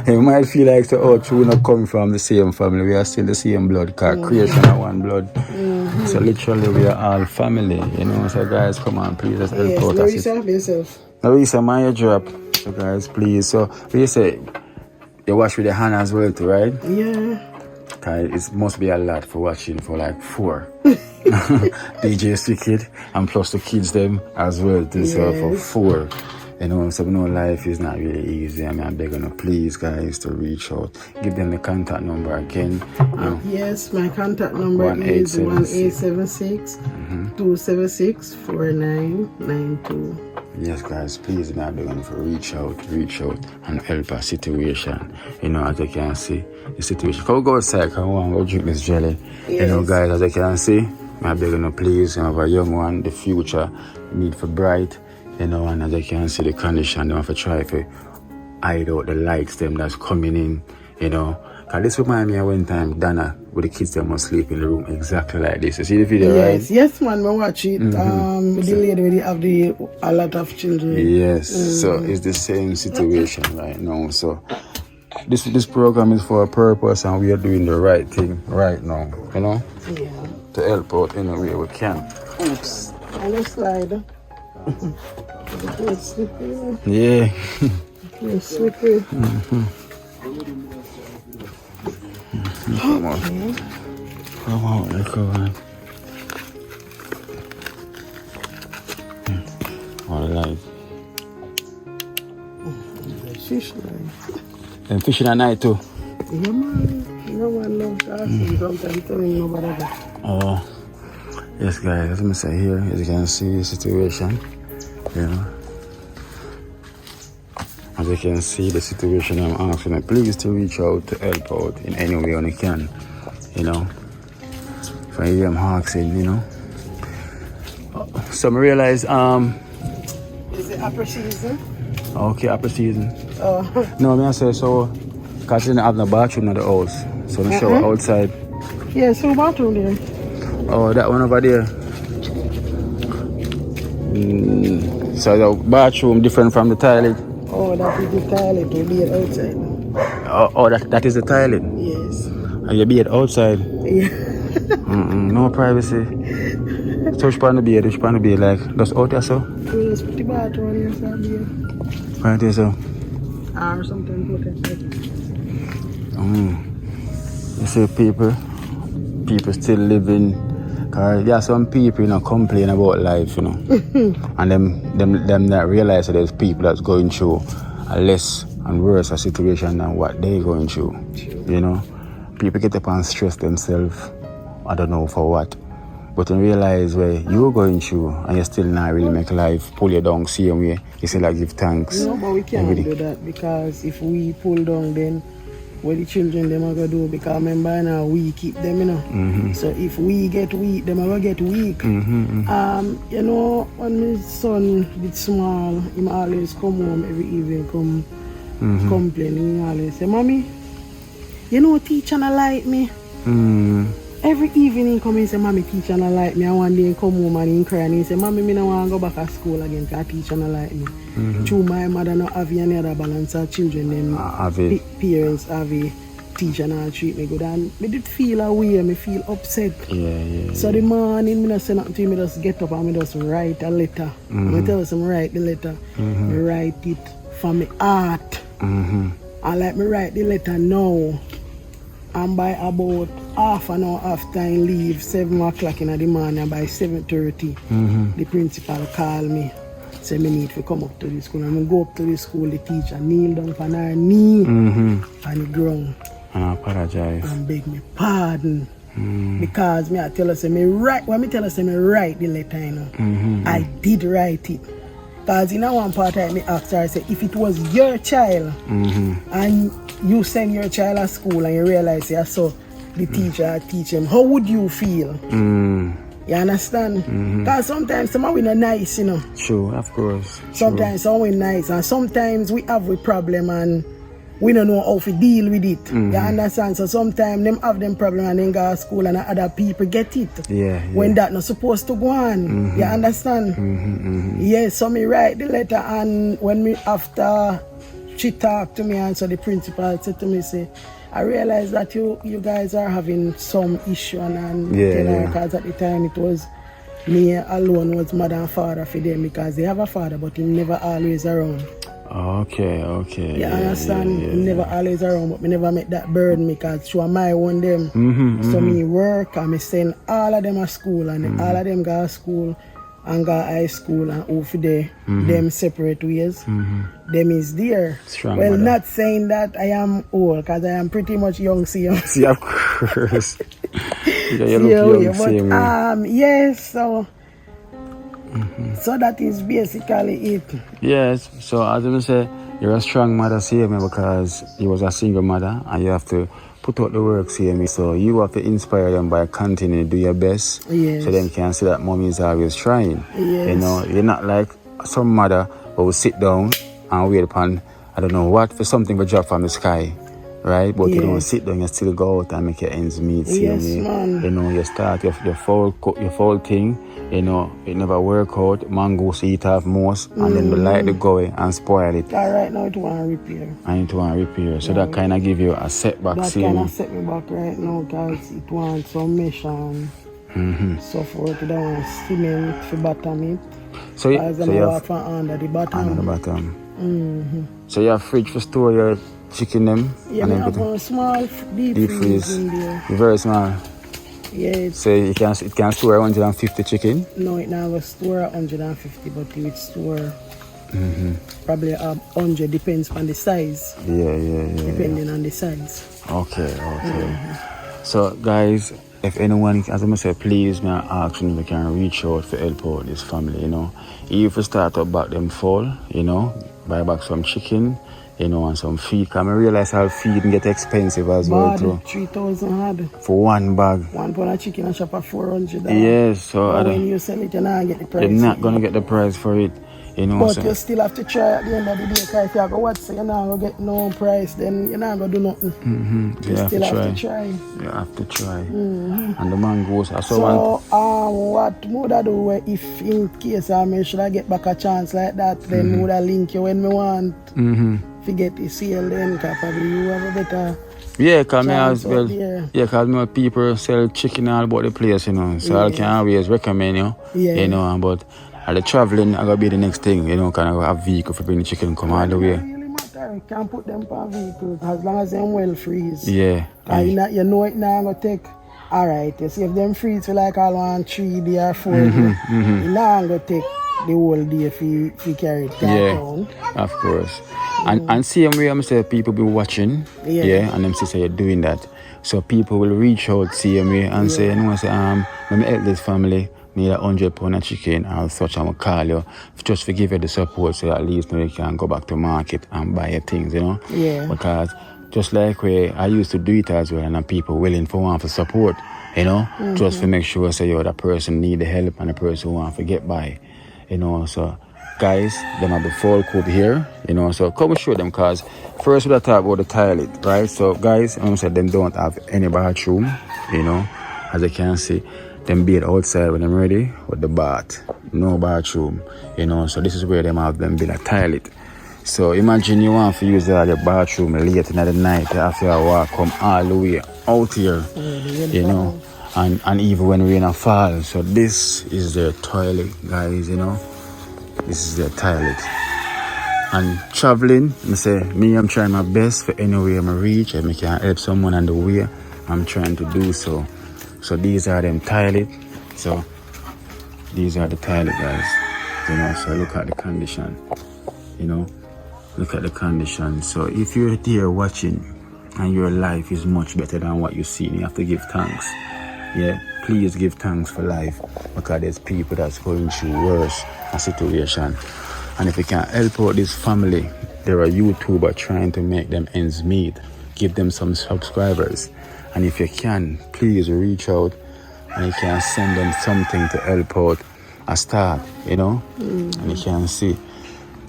You might feel like, we're not coming from the same family. We are still the same blood, because creation are one blood. Mm-hmm. So literally, we are all family, you know. So guys, come on, please, let's help out. Larissa, yourself. Larissa, mind your drop. So guys, please. So, what you say? You watch with your hand as well too, right? Yeah. It must be a lot for watching for like 4. DJ Wicked, and plus the kids them as well too, so for 4. You know, so we know life is not really easy. I mean, I'm begging you, please, guys, to reach out. Give them the contact number again. Yes, my contact number is 1876-276-4992. Yes, guys, please, I'm begging you to reach out and help our situation. You know, as you can see, the situation. Come go outside, come on, go drink this jelly. Yes. You know, guys, as you can see, I'm begging you, please, you have a young one, the future need for bright. You know, and as I can see the condition, they have to try to hide out the lights them that's coming in, you know. Because this reminds me of one time, Dana, with the kids that must sleep in the room exactly like this. You see the video, right? Yes, man, I watch it. Mm-hmm. The lady already have a lot of children. Yes, so it's the same situation right now. So this program is for a purpose, and we are doing the right thing right now, you know? Yeah. To help out in a way we can. Oops, I just slide. Yeah. It's slippery. Mm-hmm. Come on. Come on, let's go on. All right. fish man. And fishing at night too. Yeah man. No one loves us. Sometimes telling nobody that. Yes guys, let me say here, as you can see the situation. You know. As you can see the situation, I'm asking you please to reach out to help out in any way you can. You know. If I hear them asking, you know. So I realize Is it upper season? okay, upper season. No, I say so because you don't have no bathroom in the house. So the shower outside. Yeah, so bathroom there. Oh, that one over there. So the bathroom different from the toilet. Oh, that is the toilet we be outside. Oh, that is the toilet. Yes. And you be outside. Yeah. No privacy. So which part of the bed like just out there so? Just put the bathroom inside there. Right there so. Or something put it. You see people still living. Cause there are some people, you know, complain about life, you know, and them not realize that there's people that's going through a less and worse a situation than what they going through. You know, people get up and stress themselves. I don't know for what, but then realize where you're going through and you still not really make life pull you down same way. You still like give thanks. No, but we can't do that because if we pull down, then what the children them are gonna do? Because remember now we keep them, you know. So if we get weak, them are gonna get weak. You know, when my son is small, he always come home every evening, complaining. He always say, "Mommy, you know, teacher not like me." Every evening he come and say, "Mommy, teacher not like me." And one day he come home and he cry and he say, "Mommy, me no want to go back to school again because teacher not like me." True, my mother not have any other balance of children. Them parents have a teacher not treat me good. And me did feel a way, me feel upset. So the morning, me not say nothing to him, me just get up and me just write a letter. I tell him write the letter. Me write it from my heart. And like me write the letter now. And by about half an hour after I leave, 7 o'clock in the morning, by 7:30, the principal called me. Say me need to come up to the school. And I go up to the school, the teacher kneel down on her knee on the ground. And I apologize. And beg me pardon. Because me I tell her say me write when me tell her say me write the letter, you know. I did write it. Because in one part I me asked her, I said, if it was your child and you send your child to school and you realize you saw the teacher teach him, how would you feel? You understand? Because sometimes some we not nice, you know. True, of course. Sometimes some we nice and sometimes we have a problem and we don't know how to deal with it. You understand? So sometimes them have them problem and then go to school and other people get it. When that not supposed to go on. You understand? Yes, so me write the letter and when me after she talked to me and so the principal said to me, say, I realize that you guys are having some issue and because at the time it was me alone was mother and father for them because they have a father but he never always around. Okay. You understand? He never always around but me never make that burden because she was my one them. So me work and me send all of them to school and all of them go to school and go high school and over there, them separate ways. Them is there. Strong well, mother. not saying that I am old, because I am pretty much young, see. See, of course. You look young, same way. Yes, so that is basically it. Yes, so as I say, you're a strong mother, see me, because you was a single mother and you have to put out the work, see me. So you have to inspire them by continuing to do your best. Yes. So them can see that mommy is always trying. Yes. You know, you're not like some mother who will sit down and wait upon, I don't know what, for something to drop from the sky. Right? But you don't sit down, you still go out and make your ends meet. See me? Man. You know, you start your fall thing. You know, it never work out. Mangoes eat off most and then they like to go and spoil it. Right now it want repair. And it want repair. So that kind of give you a setback. That kind of set me back right now because it wants some mesh and so forth. It don't want cement for bottom it. So you have from under the bottom. Under the bottom. So you have fridge for store your chicken them? Yeah, and I have a small deep freeze in there. Very small. Yeah. So it can store 150 chicken? No, it now will store 150, but it will store Probably 100 depends on the size. Yeah. Depending on the size. Okay. So guys, if anyone, as I said, please may I ask you if you can reach out for help out this family, you know. If you start up back them fall, you know, buy back some chicken, you know, and some feed. Cause I realize how feed get expensive as well too. 3,000 hard. For one bag. 1 pound of chicken and shop at $400. Yes, so when you sell it, you're not get the price. You're not gonna get the price for it. You know, but so you still have to try at the end of the day. Cause if you go watch, so you're not gonna get no price, then you're not gonna do nothing. You still have to try. You have to try. And the mangoes are so what would I do if in case should I get back a chance like that, then would I link you when me want to get the sale, then probably you have a better. Yeah, cause me as well. There. Yeah, cause me people sell chicken all about the place, you know. So I can always recommend you. You know, but the traveling I gotta be the next thing, you know, kind of have vehicle for bring the chicken come all the way. It really matter. You can't put them on vehicles as long as them well freeze. Yeah. And you know it now gonna take. Alright, you see if them freeze for like all 1 3 day or 4 days, it now gonna take the whole day if you carry it down. Of course. And same way I'm saying people be watching, and them say you're doing that. So people will reach out same way and say, you know, say let me help this family. Need 100 pound of chicken or such, I'm gonna call you just to give you the support so at least you can go back to market and buy your things, you know. Because just like where I used to do it as well, and people willing for one for support, you know, just to make sure say that person need the help and the person want to get by, you know. So guys, them have the full coop here, you know, so come show them. Cause first we'll talk about the toilet, right? So guys, I'm say them don't have any bathroom, you know, as you can see. Them bed outside when I'm ready with the bath, no bathroom, you know. So this is where them have them build a toilet. So imagine you want to use the bathroom late in the night after a walk, come all the way out here, you know, and even when rain fall. So this is their toilet, guys, you know. This is their toilet. And traveling, I'm trying my best for any way I reach, and I can help someone on the way. I'm trying to do so. So these are them toilet. So these are the toilet, guys. You know, so look at the condition. You know, look at the condition. So if you're there watching and your life is much better than what you see, you have to give thanks. Yeah, please give thanks for life, because there's people that's going through worse a situation. And if you can help out this family, there are YouTubers trying to make them ends meet. Give them some subscribers. And if you can, please reach out and you can send them something to help out a start, you know. And you can see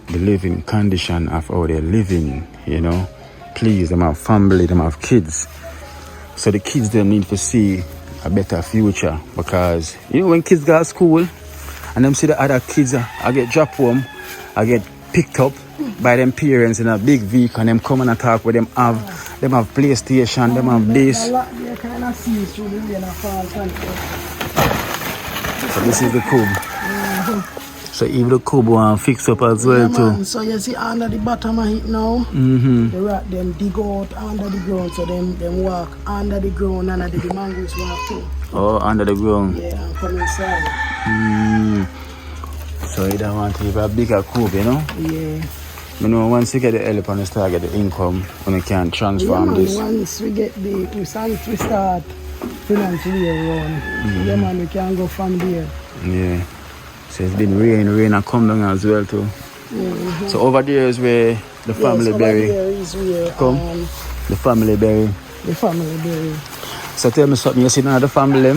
the living condition of how they're living, you know. Please, them have family, them have kids. So the kids, they need to see a better future, because, you know, when kids go to school and them see the other kids, I get dropped home, I get picked up by them parents in a big vehicle, and them come and talk with them have PlayStation, them have this. So this is the cube. So even the cube want fix up as well too. So you see under the bottom of it now, the rat them dig out under the ground, so them walk under the ground and the mangoes walk too. Oh, under the ground. Yeah, and come inside. So you don't want to have a bigger cube, you know? Yeah. You know, once you get the help and you start get the income, when you can transform this. Once we get we start financially around, yeah man, we can go from there. Yeah. So it's been rain and come down as well too. So over there is where the family berry. There is where the family berry. The family berry. So tell me something, you see now the family?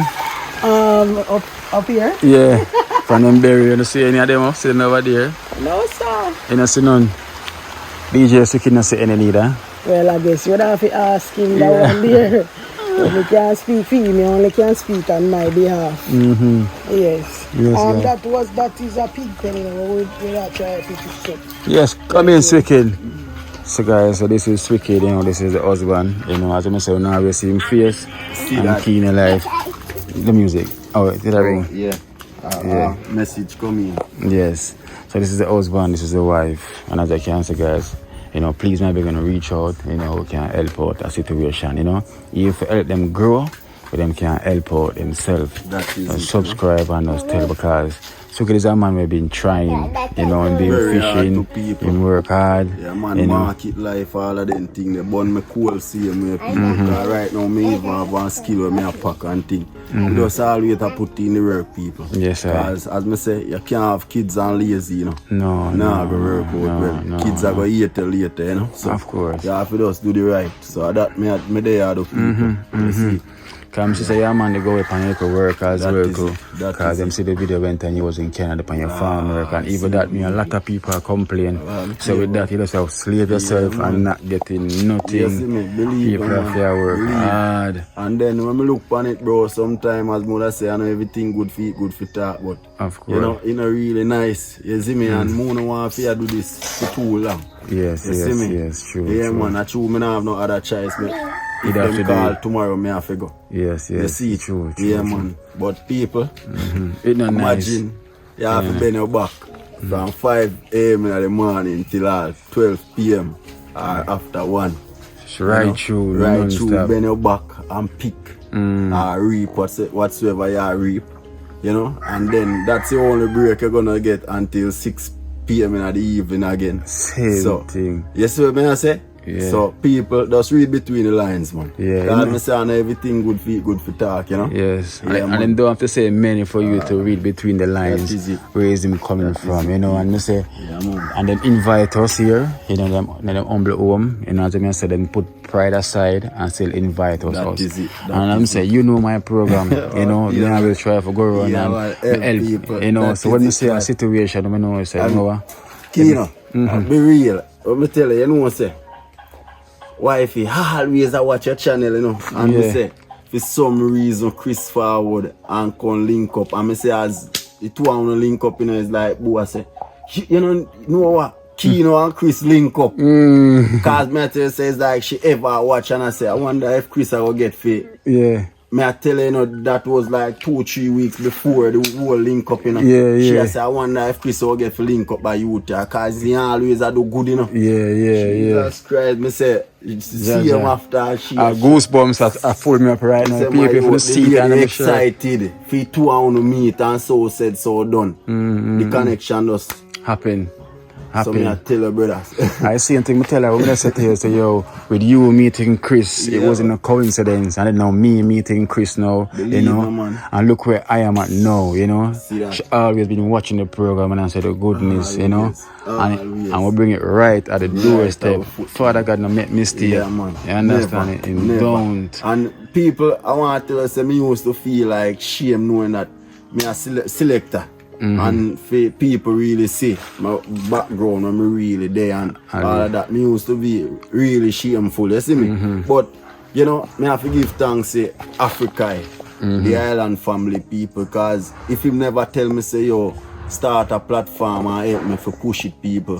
Up here? Yeah. From them berry, you don't see any of them sitting over there? No sir. You don't see none? DJ Suki not see any neither? Well, I guess you'd have to ask him that one there. We can't speak for him, you only can speak on my behalf. Yes. That is a pig pen, you know, we're not trying to fix it. Yes, come in, Wicked. So guys, so this is Wicked, you know, this is the husband, you know, as I say, now we see him face and keen in life. The music. Oh, did I ring? Yeah. Message coming. Yes. So this is the husband, this is the wife, and as I can say, guys, you know, please maybe gonna reach out, you know, we can help out a situation, you know. If you help them grow, but them can help out themselves. That is subscribe and us tell, because Suki is a man we've been trying, you know, and been Very hard fishing, to people. and work hard. Yeah, man, you know. market life, all of them things. They burn me cool, see me people. Because right now, me even have one skill where me a pack and thing. You just always have to put in the work, people. Yes, sir. Because, as me say, you can't have kids and lazy, you know. No, go work out well. no, Kids are going to eat later, you know. So, of course. you have to just do the right. So that me there are the people. You see. Come she say, yeah man, they go up and you could work as That well is too. it. That Because is them it. see the video went and you was in Canada upon your farm work, and even that me a lot of people are complain. So with that you just have to slave yourself and not getting nothing. You see me, believe people me, have to work believe. hard. And then when I look on it, bro, sometimes as mother say, I know everything good for eat, good for talk, but Of course. you know, it not really nice. You see me, and I don't want to do this for too long. Yes, You see me? yes, true. Yeah, true. man, I true, me not have no other choice, man. If have to them do call it. tomorrow, me have to go. Yes, You yes. see? True, Yeah, true. man. But people, It's not nice. imagine you have to bend your back from 5 a.m. in the morning till 12 p.m. or after 1. Right You know, through, right non-stop. through, bend your back and pick or reap whatsoever you reap, you know, and then that's the only break you're gonna get until 6 p.m. in the evening again. Same thing. You see what I say? Yeah. So people just read between the lines, man. Yeah, Cause you know. me say I know everything good for eat, good for talk, you know. Yes, Yeah, and man. them don't have to say many for you to read between the lines. That is it. Where is him coming from, you know? And they say, Yeah, man. and then invite us here, you know, them humble home, you know, as I said, then put pride aside and still invite us. That is it. That And I'm is saying, you know my program, you know, Yeah, me I man. will try to go around Yeah, and man, help help people. you know. That So is when it, you see a man. situation, I know, I say, you know what? Kino, be real. Let me tell you know what say. Wifey always I watch your channel, you know. And me Yeah. say, for some reason, Chris forward and can link up. And me say, as the two of them link up, you know, it's like, boy, I say, you know what? Kino and Chris link up. Because me I tell you, say, it's like she ever watch, and I say, I wonder if Chris I will get fit. Yeah. Me I tell you, you know, that was like 2-3 weeks before the whole link up, you know. Yeah, She yeah. I say, I wonder if Chris will get for link up by you, because he always I do good, you know. Yeah. Jesus Christ, me say, you see Yeah, him yeah. after she. Goosebumps are full me up right now. Say, People my for the youth, seat they and really I'm sure. excited. For 2 hours to meet and so said, so done. The connection just. Happen. So me I tell her, brothers. I see a thing I tell her, when I said to you, say, yo, with you meeting Chris, it Yeah. wasn't a coincidence. And then now me meeting Chris now, you Believe know. me, man. And look where I am at now, you know. See that? She always been watching the program and I said the goodness, you know. Always. And we'll bring it right at the doorstep. our foot. Father God, no make mistake. Yeah, man. You understand Never, it? And never. don't. And people, I want to tell you, say, me used to feel like shame knowing that me a selector. And for people really see my background when me really there and all of that, me used to be really shameful, you see me? But, you know, me have to give thanks to Africa, the island family people, because if him never tell me, say, yo, start a platform and help me for push it, people.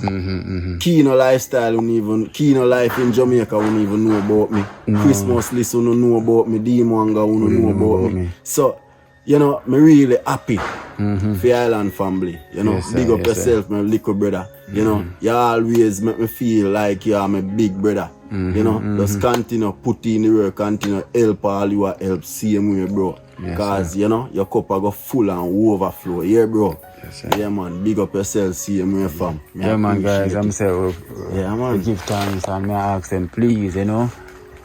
Kino lifestyle wouldn't even, Kino life in Jamaica wouldn't even know about me. Christmas list wouldn't know about me, D-Manga wouldn't know about me. So, you know, me really happy for the island family. You know, Yes, sir, big up yes, yourself, my little brother. You know, you always make me feel like you are my big brother. You know, just continue put in the work, continue help all you are help same way, bro. Yes, Because, you know, your cup go full and overflow. Yeah, bro. Yes, sir. Yeah, man. Big up yourself, same way, fam. Me Yeah, man, guys, appreciate I'm it. saying, Yeah, man. we give thanks and me ask them, please, you know,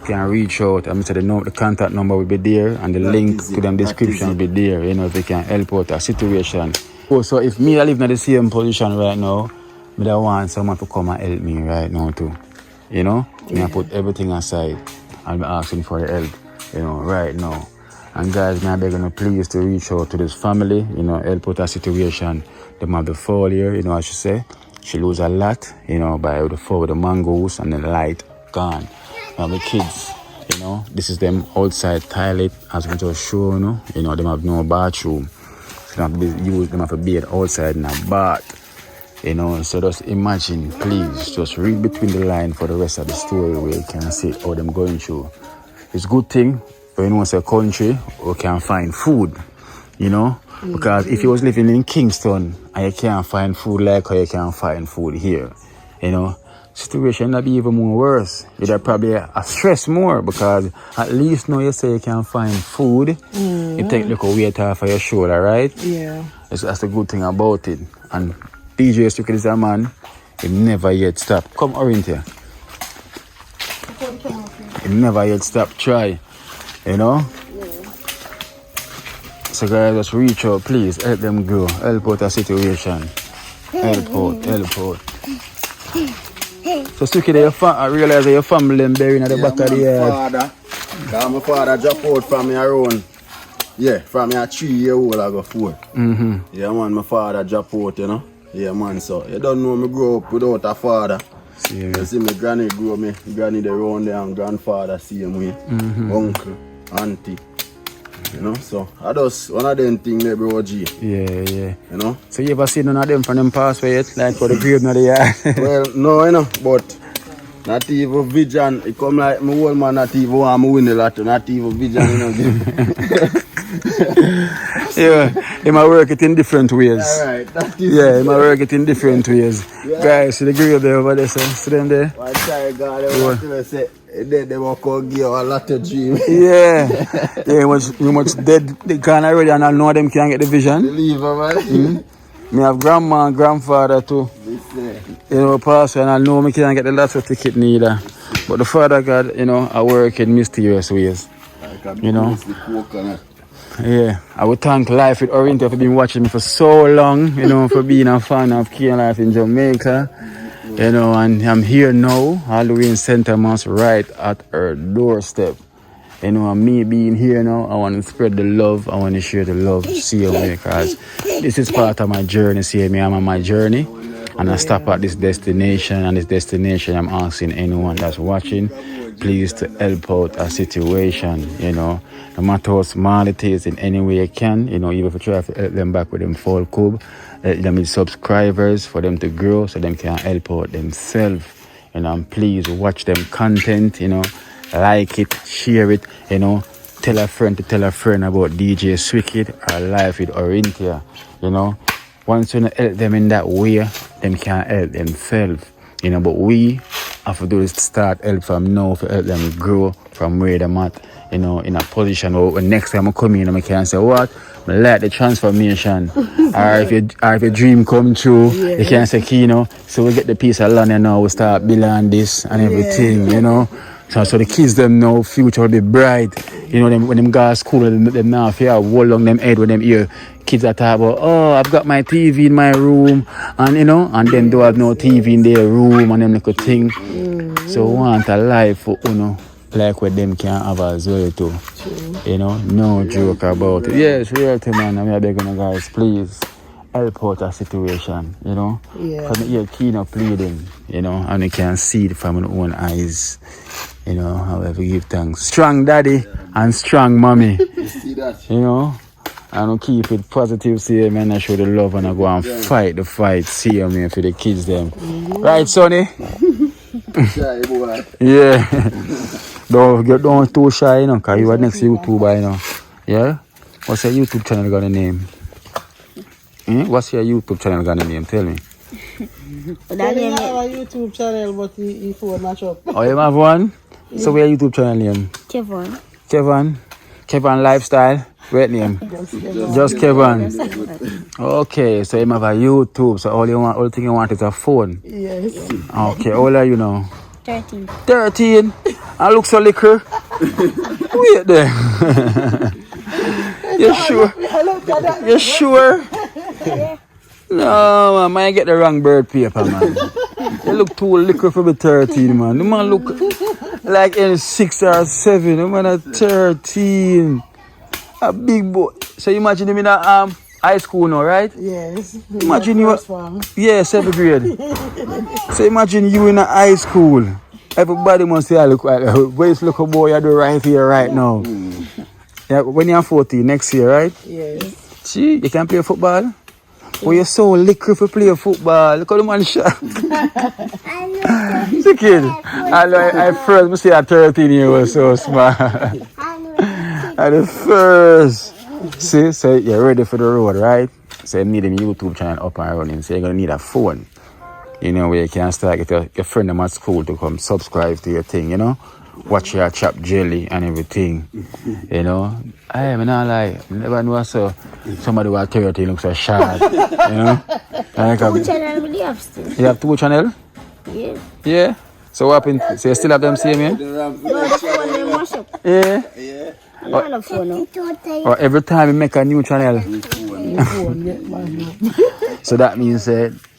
can reach out. I'm saying the contact number will be there and the That link is to it, them that description is will be there, you know, if they can help out a situation. Oh, so if me I live in the same position right now, me don't want someone to come and help me right now too. You know? Me I put everything aside and be asking for the help, you know, right now. And guys, me I beg you please to reach out to this family, you know, help out a situation. Them have the fall here, you know, I should say. She lose a lot, you know, by the fall with the mangoes and the light gone. Now the kids, you know, this is them outside toilet as we just show, you know, them have no bathroom. So them have to be outside in a bath. You know, so just imagine, please, just read between the lines for the rest of the story where you can see how them going through. It's a good thing when you want a country we can find food, you know, because if you was living in Kingston and you can't find food like how you can find food here, you know, situation that be even more worse. You'd probably a stress more because at least now you say you can find food. You take little weight off of your shoulder, right? Yeah. That's the good thing about it. And DJ Strickland is a man, he never yet stop. Come orient here. He never yet stop try. You know? So guys, just reach out, please. Help them grow. Help out the situation. Help out. So Strickland, I realize that your family them buried in the back of the yard. My father dropped out from me around. Yeah, from me a 3-year-old I go 4. Mm-hmm. Yeah man, my father dropped out, you know. Yeah man, so you don't know me grow up without a father. You see me granny grow me, granny they round there and grandfather same way. Uncle, auntie. You know, so I just one of them things there, bro G. Yeah. You know? So you ever seen none of them from them pass away yet? Like for the grave now they are. Well, no, you know, but not even vision. It come like my old man not even want me win the lottery. Not even vision, you know. Yeah, he might work it in different ways. Alright, that is Yeah, he might work it in different ways. Yeah. Guys, see the grave there over there, see them there? one time God, they want to say, they walk out give you a lot of dream. Yeah, you much dead. They can't already and I know them can't get the vision. Believe man. Me have grandma and grandfather too. You know, pastor, and I know me can't get the lottery ticket neither. But the Father God, you know, I work in mysterious ways. You know? Yeah, I would thank Life with Oriental for being watching me for so long, you know, for being a fan of Keen Life in Jamaica. You know, and I'm here now, Halloween Center Mass, right at her doorstep. You know, and me being here now, I want to spread the love, I want to share the love, see you, because this is part of my journey, see me, I'm on my journey. And I stop at this destination, and this destination I'm asking anyone that's watching, please to help out a situation, you know. No matter how small it is, in any way you can, you know, even if you try to help them back with them fall cube, help them with subscribers for them to grow so them can help out themselves. You know, and please watch them content, you know, like it, share it, you know, tell a friend to tell a friend about DJ Swicked or Life with Orintia, you know. Once you help them in that way, them can help themselves, you know, but we have to do is start help from now to help them grow from where they're at, you know, in a position where when next time I come in, I can say, what? I like the transformation. or if your dream come true, you can say, you know, so we get the piece of land and now we start building this and everything, you know. So the kids them know future will be bright. You know, them when them go to school, them now fear hold on them head when them hear kids are talk about, oh, I've got my TV in my room, and you know, and then they have no TV in their room and them little thing. So want a life for you know, like what them can have as well too. You know, no joke about it. Yes, reality man, I'm begging you guys, please help out a situation, you know. Because you're keen of pleading, you know, and you can see it from your own eyes. You know, however give thanks. Strong daddy and strong mommy. You see that? You know, and keep it positive, see man, I show the love and I go and fight the fight, see me for the kids them. Right, Sonny? Shy boy. Yeah. don't too shy, you know, because you are next YouTuber, you know. Yeah? What's your YouTube channel gonna name? What's your YouTube channel gonna name? Tell me. That name our YouTube channel, but he phone match up. Oh, you have one? So what's your YouTube channel name? Kevin Lifestyle. What name? Just Kevin. Okay, so you have a YouTube. So all thing you want is a phone. Yes. Okay, how old are you now? 13. 13. I look so liquor. Wait there. You sure? You sure? No, man, I get the wrong bird paper, man. You look too liquor for the 13, man. The man look like in 6 or 7. The man at 13. A big boy. So you imagine him in a high school now, right? Yes. Imagine you. Yeah, 7th grade. So imagine you in a high school. Everybody must say, look, where's little boy you do right here, right now? Yeah, when you're 14, next year, right? Yes. See, you can play football. Oh, you're so liquor for play football. Look how the man shot. The kid. I first say at 13 years was so smart. At the first. See, so you're ready for the road, right? So you need a YouTube channel up and running. So you're going to need a phone. You know, where you can start get your friend them at school to come subscribe to your thing, you know? Watch your chop jelly and everything. You know? I'm not lie. Never know so somebody will tell you thing looks so sharp. You know? Like Two channel will have still. you have 2 channel? Yeah. Yeah. So what happened? So you still have them same, yeah? No, the phone they mash up. Yeah. I don't have phone now. Or every time you make a new channel. So that means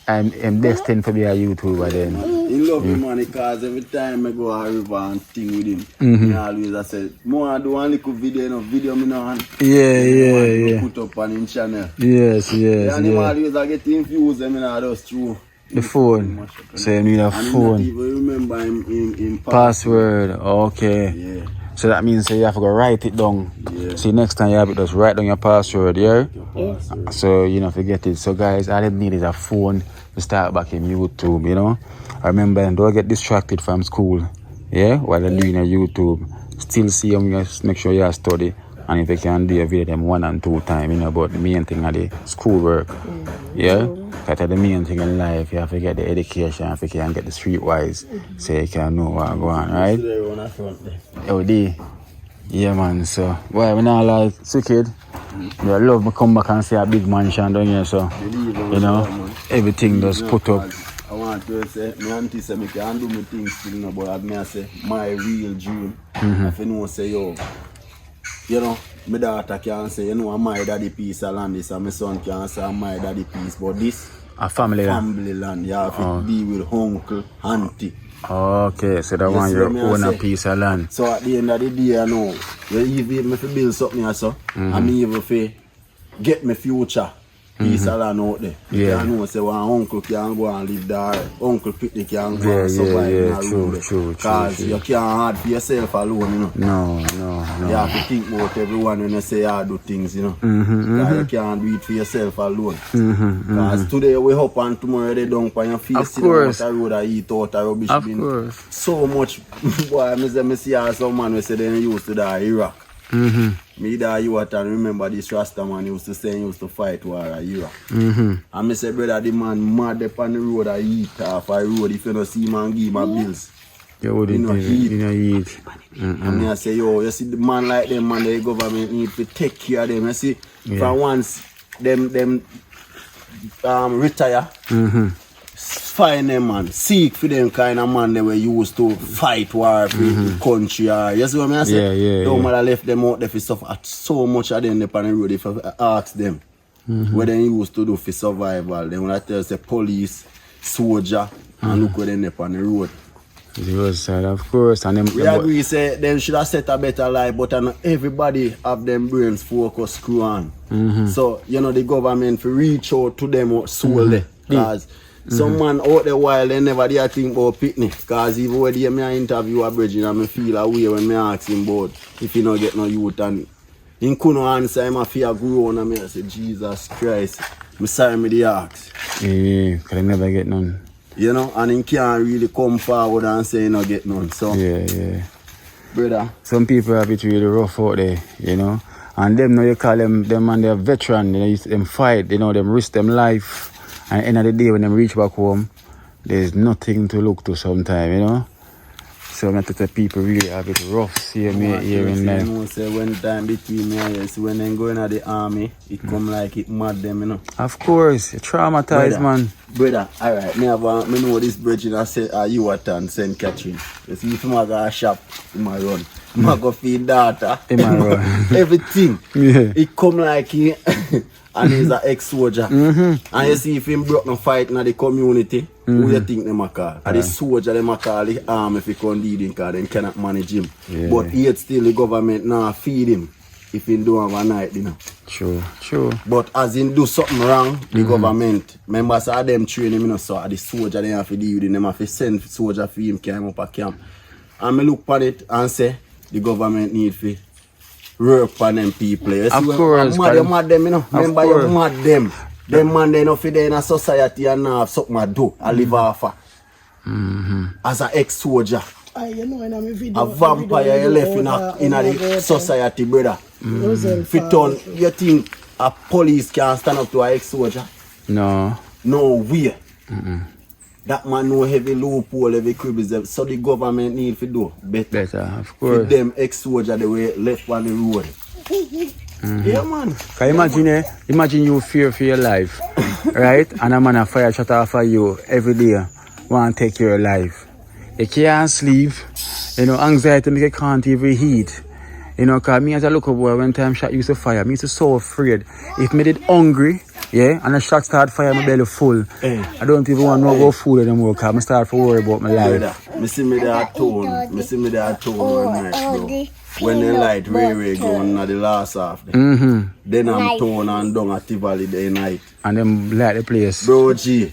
I'm destined to be a YouTuber then. He love him, man, because every time I go a river and thing with him, I always I say, more do one little video me no hand. Yeah. Put up on his channel. Yes. And him always I get infused them in just through. The phone. So you need a And phone. even remember him Password. Okay. Yeah. So that means you have to go write it down. Yeah. See, next time you have it, just write down your password, yeah? Yes. So you don't forget it. So guys, all you need is a phone to start back in YouTube, you know? Remember, don't get distracted from school, yeah? While you're doing your YouTube. Still see them, just make sure you study. And if you can do a video them 1 and 2 times, you know, about the main thing of the schoolwork, yeah? That's the main thing in life. You have to get the education, if you can get the streetwise, so you can know what's going on, right? Oh, yeah, man. So, why we not like sick kid? I love me come back and see a big mansion down here, so you know, everything just put up. I want to say, my auntie say, I can do my things still, you know, but I say, my real dream, if you know, say, yo, you know, my daughter can say, you know, I'm my daddy piece of land, this, and my son can say, I'm my daddy piece, but this, A family land, you have to deal with uncle, auntie. Okay, so that one you own a piece of land. So at the end of the day, I know, you even if you build something or so, and me even if you get my future piece of land out there. Yeah. You know, say one uncle can go and live there, uncle Pitney can go and survive in a room there. True. Because you can't hard for yourself alone, you know. No. You have to think about everyone when you say you do things, you know. Because you can't do it for yourself alone. Because today we up and tomorrow they don't on your face. Of course. Out the road and eat out the rubbish Of bin. course. So much, boy, I see some man who say they used to die Iraq. Me that you and remember this Rasta man used to say he used to fight war in Iraq. And I say, brother, the man mad up on the road and eat off the road. If you don't see man, give my bills. You wouldn't eat. And I say, yo, you see the man like them, man, the government need to take care of them. You see, from once them retire, find them, man, seek for them kind of man they were used to fight war for the country. You see what I say? Yeah. Don't matter left them out there for suffer so much of them upon the road. If I ask them what they used to do for survival, they will tell us the police, soldier, and look what they upon the road. The other side, of course. And them, We agree, say them should have set a better life, but everybody have them brains focus screw on. So, you know, the government for reach out to them solely. Because some man out there while they never dare think about picnic. Because even when they interview a bridge, I feel a way when I ask him about if he not get no youth and he couldn't answer him, I feel grown and I say, Jesus Christ, I'm sorry me the ask. Yeah, because I never get none. You know, and he can't really come forward and say he not get none. So, Yeah. brother. Some people have it really rough out there, you know. And them now you call them and they're veteran, you know, them fight, you know, them risk them life. And at the end of the day when them reach back home, there's nothing to look to sometimes, you know. So I tell people really have it rough, see me here and there. You know, say when time between me and you, see when they go into the army, it come like it mad them, you know. Of course, you're traumatized, man. Brother, alright, me know this bridge and I say you at St. Catherine. You see if I go a shop, in my run. I go feed data. In my run. Everything. Yeah. It come like he and he's an ex-soldier. And you see if him broke no fight in the community, who you think them a call? And the soldier them a call the army if he can't lead him because they cannot manage him. Yeah. But yet still the government now feed him if he don't have a night dinner. True. But as he do something wrong, the government, members of them train him, you know, so the soldier they have to deal with him, they have to send soldier for him came up a camp. And I look at it and say, the government need to work on them people. You see, Of course. you mad them, you know. Remember, course. you mad them. Them man, they not fit in a society and now have something to do and live off of. As an ex-soldier. You know, in my video, A vampire you left in the society, brother. Fit on, you think a police can stand up to an ex-soldier? No. No way. That man know heavy loophole, heavy cribs, so the government need to do better. Of For course. them ex-soldier they were left on the road. Yeah, man. Can you imagine you fear for your life, right? And a man a fire shut off for you every day, want to take your life. You can't sleep, anxiety make you can't even eat. Cause me as a local boy, when time shot used to fire, me used to so afraid. If me did hungry, yeah, and the shot start fire, my belly full. I don't even want to know about food anymore, cause I start to worry about my life. Me see me there at town one night, bro. When the light really going at the last half day. Then I'm torn and down at Tivoli the night. And then light the place. Bro, G.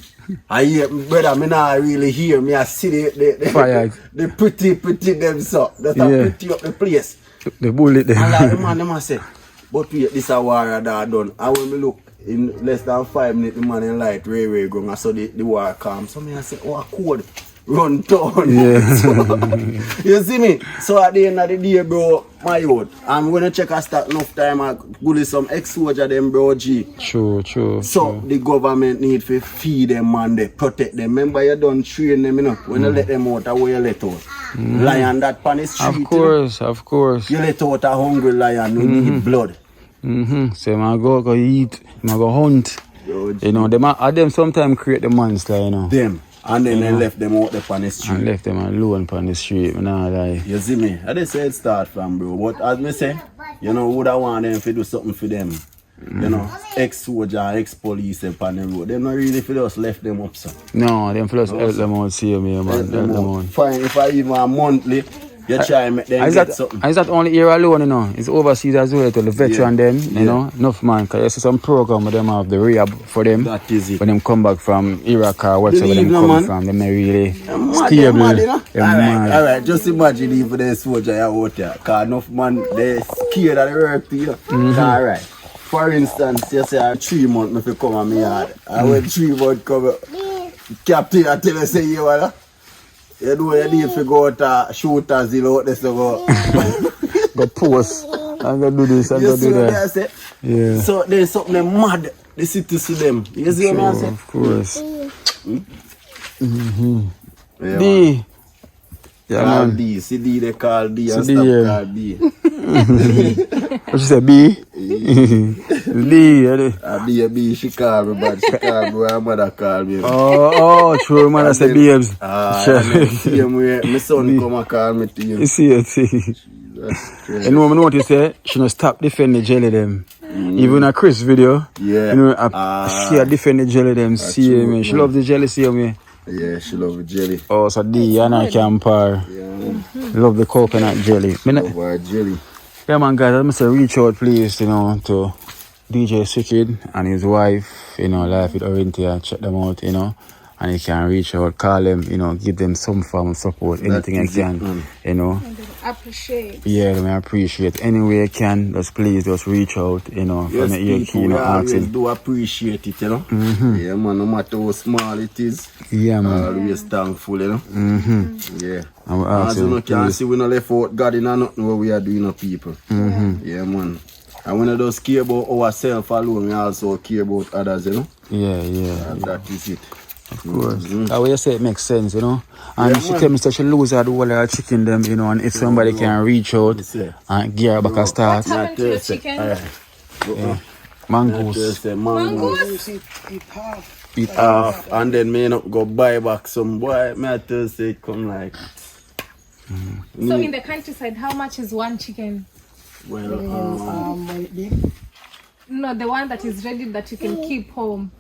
I hear, brother, me not really hear me. I see the fire. The pretty them so. That's a pretty up the place. The bullet there. And like the man, them say, but wait, this a war that done. And when me look, in less than 5 minutes, the man in light really going. I saw the war calm. So me I say, oh, code. Run town. Yeah. So, you see me? So at the end of the day, bro, my youth, I'm gonna check a start enough time I bully some ex-soldier them, bro, G. True. So the government need to feed them and they protect them. Remember you done train them, when you let them out, how you let out? Lion that pan is street. Of course. You let out a hungry lion who need blood. So I go eat, I go hunt. Yo, them sometimes create the monster, Them. And then they left them out there on the street. And left them alone on the street, nah lie. You see me? I just say it start from, bro. But as me say, would I want them to do something for them? Ex-soldier, ex-police upon the road. They not really for us left them up, so. No, them for us help them out, see me, man. Help them out. Fine, if I even a monthly, you try and make them get something. And it's not only here alone, It's overseas as well to the veteran them, enough man. Because you see some program with them have the rehab for them. That is it. When them come back from Iraq or whatever them come from, them really stable. Alright, just imagine even the soldier out there. Because enough man, they scared of the work to you. Alright. For instance, you say 3 months if you come on me yard. And when 3 months come, captain I tell you say you wanna. You know you need to go to shooters, out there so go. Go post. I'm gonna do this, I'm gonna do that. Yeah. So there's something mad. The city see them. You see what I say? Of course. Yeah, D. Yeah, call man. D. See D, they call D and D, stop yeah. call B. What you say, B? B, she call me, but she call me, her mother call me. Oh, true, mother say babes. Same way, my son come and call me to you. You see it, see. And when I notice that, she don't stop defending the jelly them. Even a Chris video, she defend the jelly them, see me. She love the jelly, see me. Yeah, she love the jelly. Oh, so D, and I can par. Love the coconut jelly. Love her jelly. Yeah, man, guys, I must reach out, please, to DJ Sickid and his wife, Life with Orintia, check them out, and you can reach out, call them, give them some form of support, anything I can, Appreciate. Yeah, I appreciate. Any way I can, just please, just reach out, from the ear key, always do appreciate it, Yeah, man, no matter how small it is. Yeah, man. Always thankful, Yeah. As you can see, we not left out God in nothing what we are doing of people. Yeah, man. And when I just care about ourselves alone, we also care about others, Yeah. And that is it. Of course. That way you say it makes sense, And she tell me that she lose her whole her chicken them, and if somebody can reach out and gear back a start. What happened to your chicken? Mangoes. Mangoes. Eat half. And then may not go buy back some boy. May I tell say it come like. So in the countryside, how much is one chicken? Well, no, the one that is ready that you can keep home.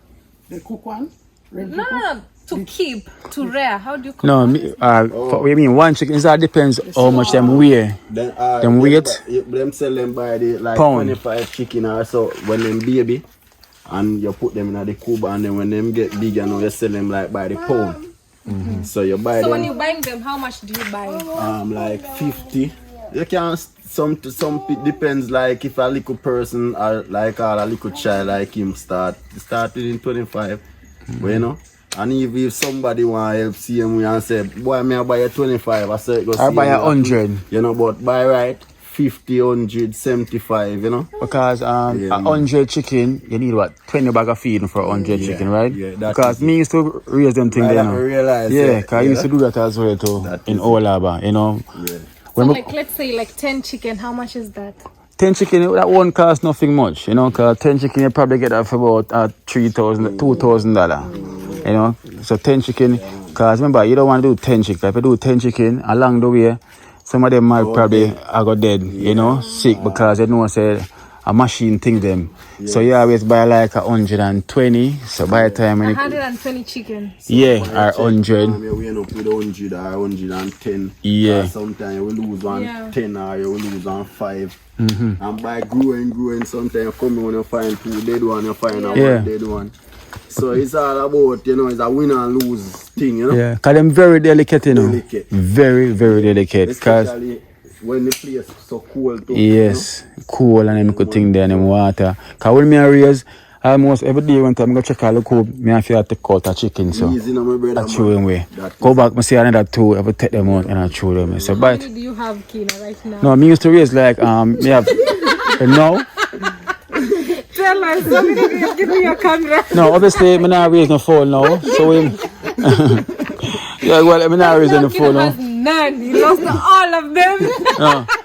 The cook one? No. To keep, to rear. How do you cook? No, what you mean? One chicken, that depends how much them weigh. Them weight? Them sell them by the pound. 25 chicken or so when them baby. And you put them in the cube and then when them get big, you sell them by the pound. So you buy them. So when you buy them, how much do you buy? Like 50. You can some it depends if a little person or a little child like him start within 25. And if somebody want to help see him and say, boy, me I buy a 25, I say go see I buy 100. But buy right 50, 100, 75, Because 100 chicken, you need what? 20 bag of feed for 100 chicken, right? Yeah, because me used to raise them things there. Yeah, because I used to do that as well too in Olaba, Yeah. So let's say 10 chicken, how much is that? 10 chicken, that won't cost nothing much, you know, because 10 chicken, you probably get that for about $3,000, $2,000, you know. So 10 chicken, because remember, you don't want to do 10 chicken. If you do 10 chicken, along the way, some of them might probably go dead, you know, sick, because they know, say, a machine thing them. Yes. So you always buy like 120. So by the time 120 chicken. Yeah, or 100. We end up with 100 or 110. Yeah. Sometimes you will lose 10 or you will lose 5. And by growing, sometimes you come when you find 2 dead one, you find a dead one. So it's all about, you know, it's a win and lose thing, you know. Yeah, because I'm very delicate, you know. Very, very delicate. Especially when the place is so cold too. Yes, you know? Cool, and then you could think there in the water. Because when I raise, almost every day when I go check all the coop, I have to take out a chicken, so easy, no, my brother, I throw them away. Go back, I see another 2, I will take them out and I throw them away. So, how many do you have, Kina, right now? No, me used to raise like, me have, now? Tell us, how many do you give me your camera? No, obviously, I'm not raising no phone now, so yeah, well, I'm not raising the phone now. None, he lost all of them.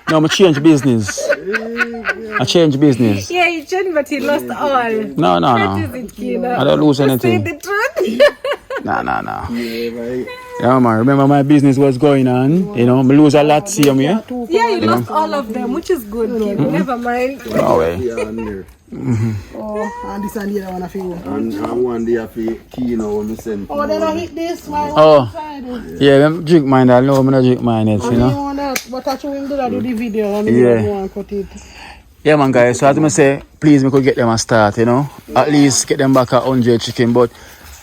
No, I change business. I change business. Yeah, he changed, but he lost all. No. What is it, Kina? I don't lose anything. Say the truth. No. Yeah, man, remember my business was going on, you know, I lose a lot, see me. Yeah, you lost all of them, which is good, Kina. Never mind. No way. Oh, and this and the other one I feel. And one day I feel key now when I send. Oh, then I hit this, my Yeah, I'm drink mine, I know I'm not drink mine yet, you know. But I show him do the video and you cut it. Yeah, man, guys, so as I say, please, we could get them a start, you know. At least get them back at 100 chicken, but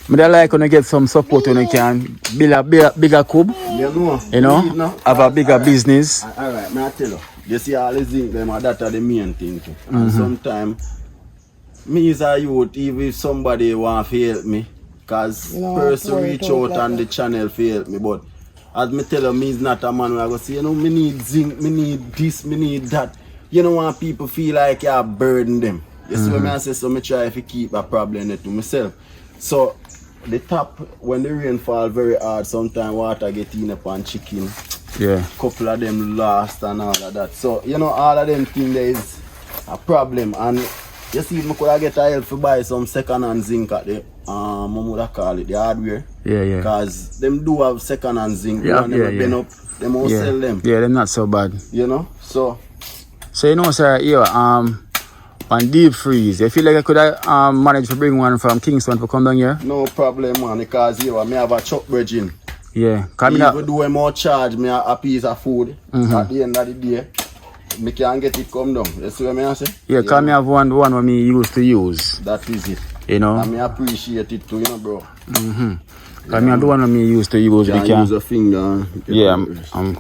I like when you get some support when you can build a bigger cube, you know, have a bigger business. Alright, now I tell you, you see all these things, that are the main thing too. And sometimes, me as a youth, even if somebody want to help me, because person reach out on the channel to help me, but as me tell you, me is not a man who I go say, you know, me need zinc, me need this, me need that. You know when people feel like you burden them. You see what I say, so me try to keep a problem to myself. So, the top, when the rain fall very hard, sometimes water get in upon chicken. Yeah. Couple of them lost and all of that. So, you know, all of them things there is a problem. And you see, I could get a help to buy some second-hand zinc at the, what call it, the hardware. Yeah. Because them do have second-hand zinc. Been up, them all sell them. Yeah, they're not so bad. You know, so you know, sir, on deep freeze, you feel like I could have managed to bring one from Kingston to come down here? No problem, man, because I have a chop bridging. Yeah, even do more charge me a piece of food at the end of the day, me can get it come down. You see what I say? Yeah, because me have one what me used to use. That is it. You know? And me appreciate it too, you know, bro. Because me have the one that me used to use. You can use a finger. Yeah,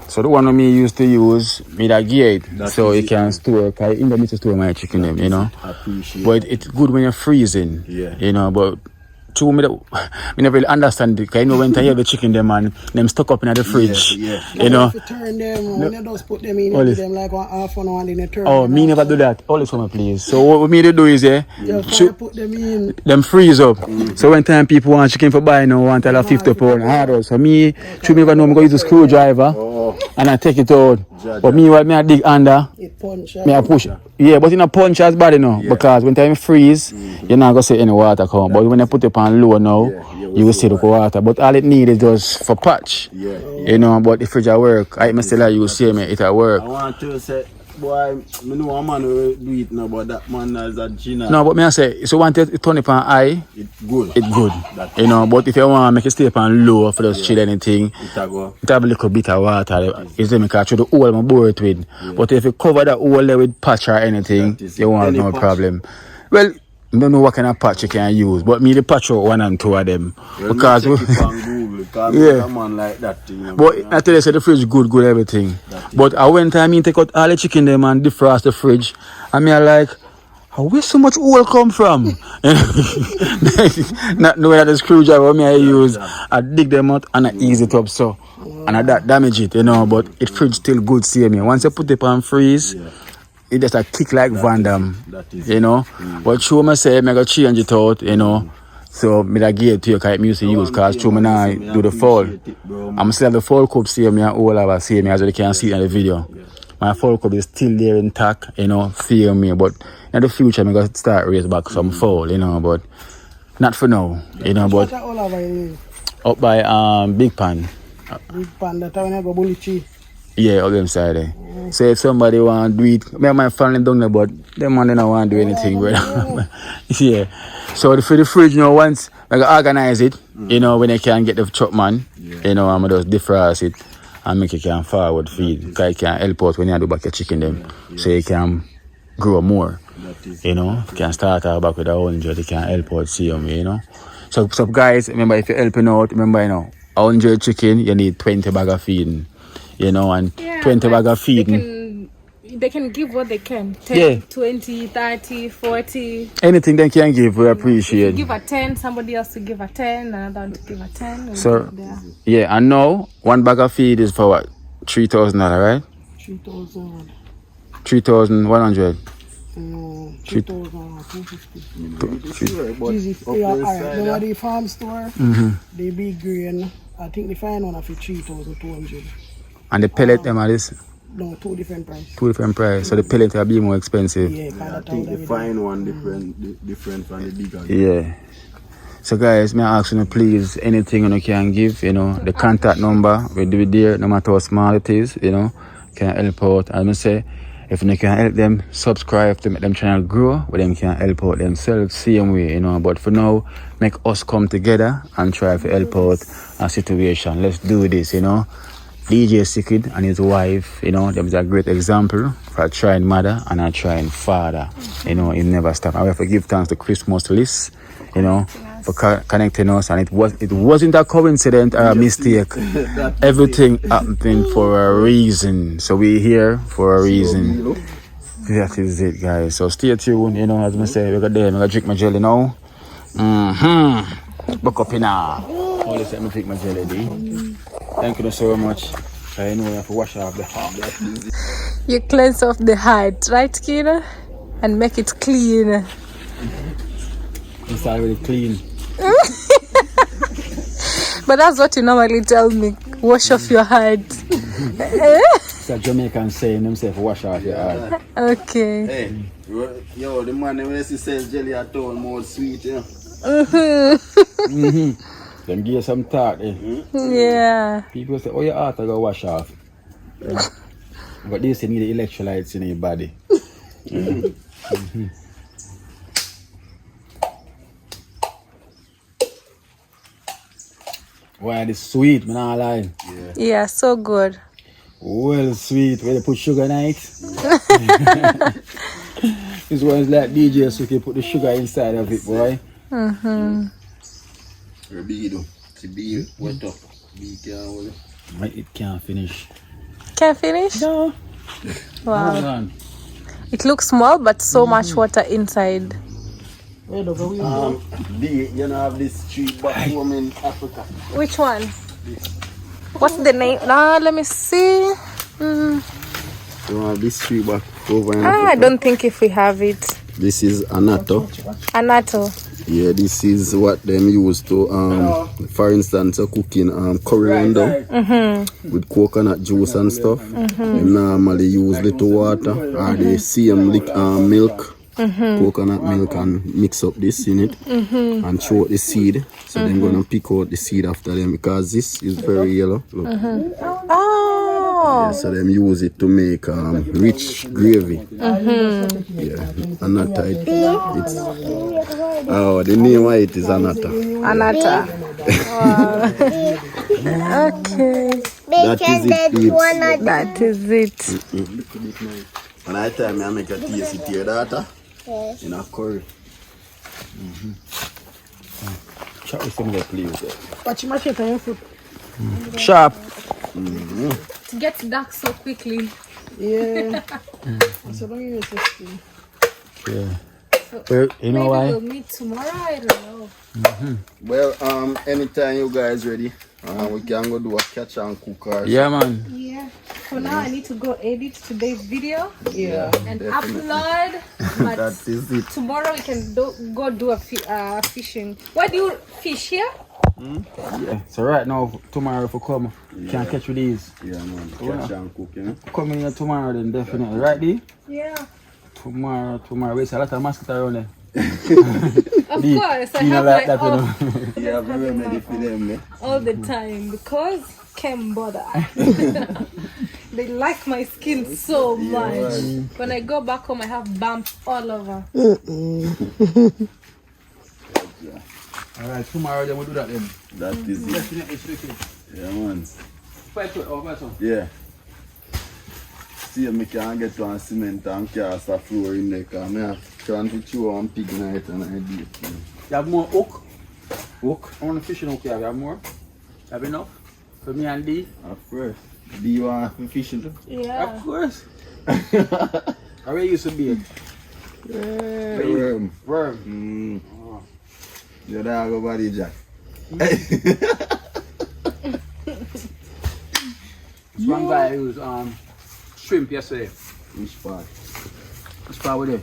so the one that me used to use, me that gear it. So you can store, because in the need to store my chicken them, you know? I appreciate but it's good when you're freezing, you know, but to me, I never really understand it, because you know when I hear the chicken them and them stuck up in the fridge, you know. If you turn them, when you just put them in, you give them like one half an hour and then you turn them. Me never do that. Always for me, please. So what me do is, put them in. Them freeze up. So when time people want chicken for buy now, want a 50 pound hard. So me, me never know, I'm going to use a screwdriver and I take it out. But me, what me I dig under, me I push. Yeah, but in a punch as bad enough, because when time freeze, you're not going to see any water come. But when you put it on low now, you will see the water. But all it needs is just for patch. You know, but the fridge at work, I must tell you, you see me, it at work. I want to say, boy, I know a man will do it now, but that man is a genius. No, but me I say, if you want to turn it on high, it's good. It's good. You know, but if you want to make it stay on low for just chill anything, it have a little bit of water. It's them because through the hole I'm bore it with. But if you cover that hole there with patch or anything, you won't have no problem. Well, I don't know what kind of patch you can use, but me the patch out 1 and 2 of them. Because a man like that, you know, but I tell you, say the fridge good everything. But I went time I take out all the chicken them and defrost the fridge, and me I like, where so much oil come from? Not knowing that the screwdriver me I use, I dig them out and I ease it up so, and I damage it, you know. But it fridge still good, see me. Once you put it on freeze, it just a kick like Van Damme, you know. But true me say, I go change it out, you know. So me that gear to you, because I used to use, because true me now do the fall. I'm still have the fall cup, see me and all of us see me as you can see in the video. my fowl cub is still there intact, you know, fear me. But in the future, I'm going to start raise back some fowl, you know, but not for now, you know, but all over here. up by Big Pan. Big Pan, that time I go bully tree. Yeah, up them side there. So if somebody want to do it, me and my family down there, but them man don't want to do anything, brother. Yeah. So for the fridge, you know, once I organize it, you know, when I can get the truck man, you know, I'm just defrost it and make it can forward feed. Because it can help out when you do back your chicken them. So you can grow more. You know, you can start out back with 100, it can help out see you know. So guys, remember if you're helping out, remember, you know, 100 chicken, you need 20 bag of feeding. You know, and 20 bag of feeding. They can give what they can. 10, 20, 30, 40. Anything they can give, we appreciate. If you give a 10, somebody else to give a 10, another one to give a 10. So, yeah, and now, one bag of feed is for what? $3,000, right? 3,000. 3,100. 3,250. Easy. Alright, the farm store, they big grain. I think the fine one of it 3,200. And the pellet them are this? No, two different price. Two different price. So the pellet will be more expensive. Yeah, I think the fine one different from the bigger one. Yeah. So guys, may I ask you please, anything you can give, you know, the contact number will be there, no matter how small it is, you know, can help out. As I say, if you can help them subscribe to make them channel grow, but them can help out themselves same way, you know. But for now, make us come together and try to help out a situation. Let's do this, you know. DJ Secret and his wife, you know, them is a great example for a trying mother and a trying father. You know, he never stop. I have to give thanks to Christmas list, you know, for connecting us, and it wasn't a coincidence or a mistake. Everything happened for a reason. So we're here for a reason. That is it, guys. So stay tuned, you know, as I say, we're gonna drink my jelly now. Buck up in now. Only let me drink my jelly, D. Thank you so much. I know you have to wash off the heart. You cleanse off the heart, right, Kira? And make it clean. It's already clean. But that's what you normally tell me. Wash off your heart. It's a Jamaican saying themselves, wash off your heart. Okay. Hey, yo, the man when he says jelly at all more sweet, yeah. Them give you some thought, eh? Yeah. People say, oh, your heart I go wash off. But they say need the electrolytes in your body. Why this sweet, man, I lie. Yeah, so good. Well, sweet. Where they put sugar in it? This one's like DJ, so you can put the sugar inside of it, boy. Be wet up. It can't finish. Can't finish? No. Wow. It looks small, but so much water inside. You know, have this street back home in Africa. Which one? What's the name? Let me see. You have this street back over in Africa. I don't think if we have it. This is anato. Anato. Yeah, this is what them use to, for instance, cooking coriander with coconut juice and stuff. They normally use little water or the same milk, coconut milk, and mix up this in it and throw out the seed. So they're gonna pick out the seed after them because this is very yellow. Look. Yeah, so them use it to make rich gravy. Yeah, anata. It's the name of it is anata. Anata. Okay. That is it, peeps. That is it. When I tell me I make a tasty tear data in a curry. Chop with some of that, please. Watch my shit on your foot. Sharp. It gets dark so quickly. Yeah. So don't use this thing. Yeah. Well, you know why? We'll meet tomorrow. I don't know. Well, anytime you guys ready, we can go do a catch and cook or Yeah, man. Yeah. For now, I need to go edit today's video Yeah. and definitely. upload. But That is it. tomorrow we can go do a fishing. Why do you fish here? Yeah. So right now, tomorrow if you come, you can catch with these. Yeah, man. Catch and cook, you know. Come in here tomorrow then, definitely. Right, D? Yeah. Tomorrow. There's a lot of mosquitoes around there. Of course, I have like my that, off You have a remedy for them, eh? all the time because can't bother. They like my skin so much. When I go back home, I have bumps all over. Alright, tomorrow then we'll do that then. That is it. Definitely tricky. Yeah, man. Fight. Yeah. See, I can't get one cement and cast a floor in there because I have trying to chew one pig night and I do it. You have more hook? Hook? On the fishing hook you have more? You have enough? For me and D? Of course. Do you want to fish too? Yeah. Of course. How are you used to be it? Worm. Worm. Oh. Your dog over body jack. This one guy used shrimp yesterday. Which part? Which part with it?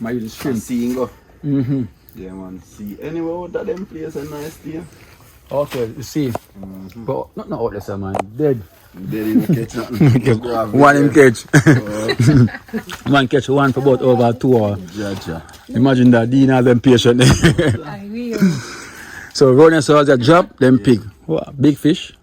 I use shrimp. Seeing go. Mm-hmm. Yeah, man. See, anyway, out of them place a nice day. Okay, you see. But not all this man. Dead. They didn't catch nothing. One him catch. One catch one for about over 2 hours. Jaja. Imagine that Dean has them patient. I will. So Ronan saw a drop, then pig. What? Big fish.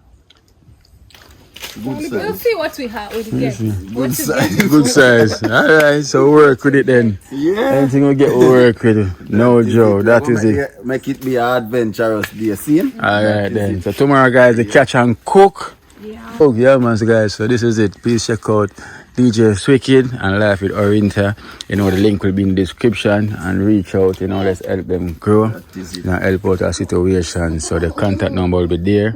Good We'll size. see what we have. What we get. What you size. get. Good size. Alright, so work with it then. Yeah. Anything we get, we work with it. No Joe, that is it. Make it be an adventurous day, see? Alright then. So tomorrow guys, the catch and cook. Yeah. Oh yeah man, so guys, so this is it. Please check out DJ Wicked and Life with Orienta. You know, the link will be in the description and reach out, you know, let's help them grow. You know, help out our situation. So the contact number will be there.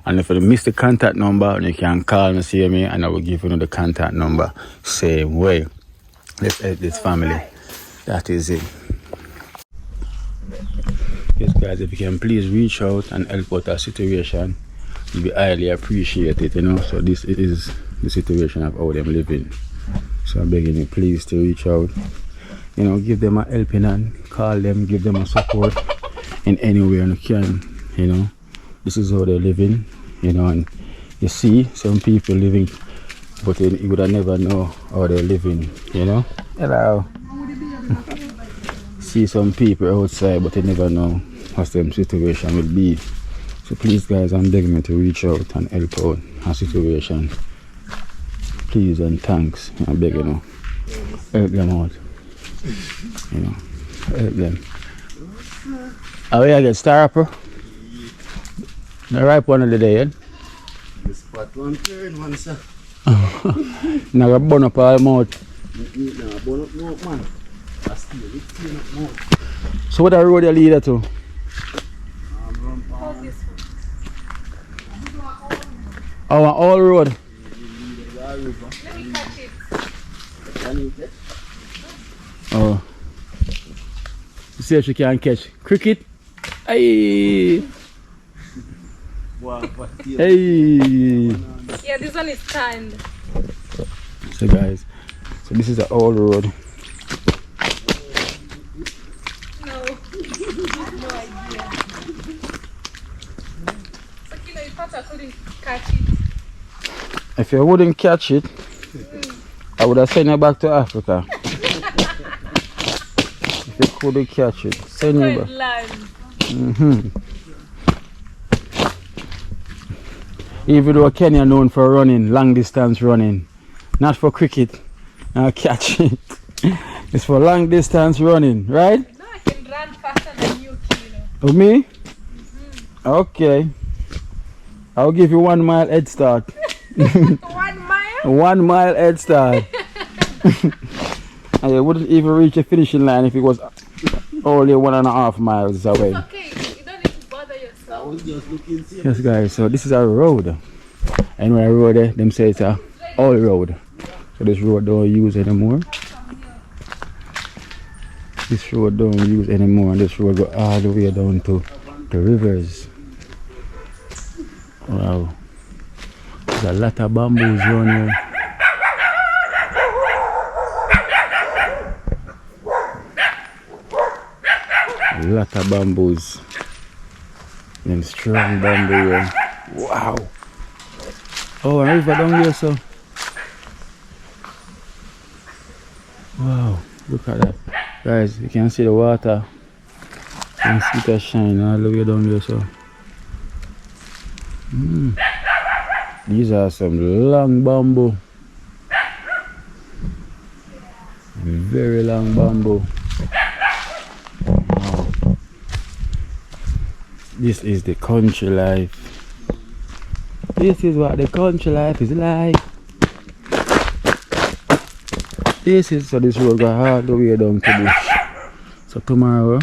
And if you miss the contact number, you can call me, see me, and I will give you the contact number. Same way. Let's help this family. That is it. Yes, guys, if you can please reach out and help out our situation, you'll be highly appreciated, you know. So this is the situation of how them living. So I'm begging you, please, to reach out. You know, give them a helping hand, call them, give them a support in any way you can, you know. This is how they're living, you know, and you see some people living, but you would have never know how they're living, you know. Hello. See some people outside, but you never know what their situation will be. So please, guys, I'm begging you to reach out and help out our situation. Please and thanks. I'm begging you. Help them out. You know, help them. How are you get star apple? The ripe one of the day, eh? The spot one turn, one sir. Now I burn up all mouth. No, burn up mouth, man. I still clean up mouth. So what road you lead to? Oh, all road. Let me catch it. Oh. You see if she can catch cricket. Hey. Hey. Yeah, this one is tanned. So guys, so this is the old road. No. No idea. So, you thought I couldn't catch it. If you wouldn't catch it, I would have sent you back to Africa. If you couldn't catch it, send you back. Land. Even though Kenya known for running, long distance running, not for cricket, catching. It's for long distance running, right? No, I can run faster than you, Kino. Oh, me? Okay. I'll give you 1 mile head start. 1 mile? 1 mile head start. And you wouldn't even reach the finishing line if it was only 1.5 miles away. Okay, you don't need to bother yourself. I was just looking see. Yes, guys, so this is a road. And when I road there, them say it's a all road. So this road don't use anymore. This road don't use anymore, and this road go all the way down to the rivers. Wow. There's a lot of bamboos around here. A lot of bamboos. Them strong bamboo here. Wow. Oh, a river down here, so. Wow, look at that. Guys, you can see the water. You can see it shine all the way down there, so. These are some long bamboo. Very long bamboo. Wow. This is the country life. This is what the country life is like. So this road goes all the way down to bush. So tomorrow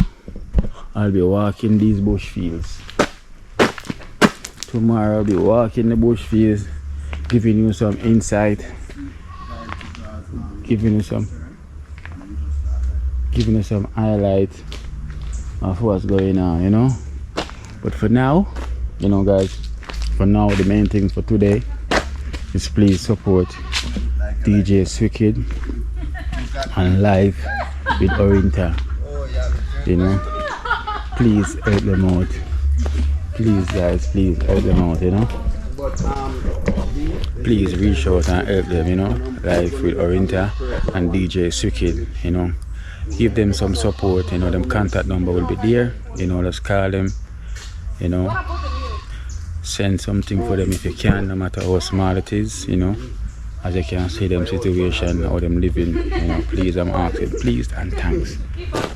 I'll be walking these bush fields. Tomorrow I'll be walking the bush fields, giving you some insight, giving you some highlight of what's going on, you know. But for now, you know, guys, the main thing for today is please support DJ Wicked and Live with Orinta. You know, please help them out. Please, guys, please help them out, you know. Please reach out and help them, you know. Live with Orinta and DJ Wicked, you know. Give them some support, you know. Them contact number will be there, you know. Just call them, you know. Send something for them if you can, no matter how small it is, you know. As you can see them situation, how them living, you know. Please, I'm asking, please and thanks,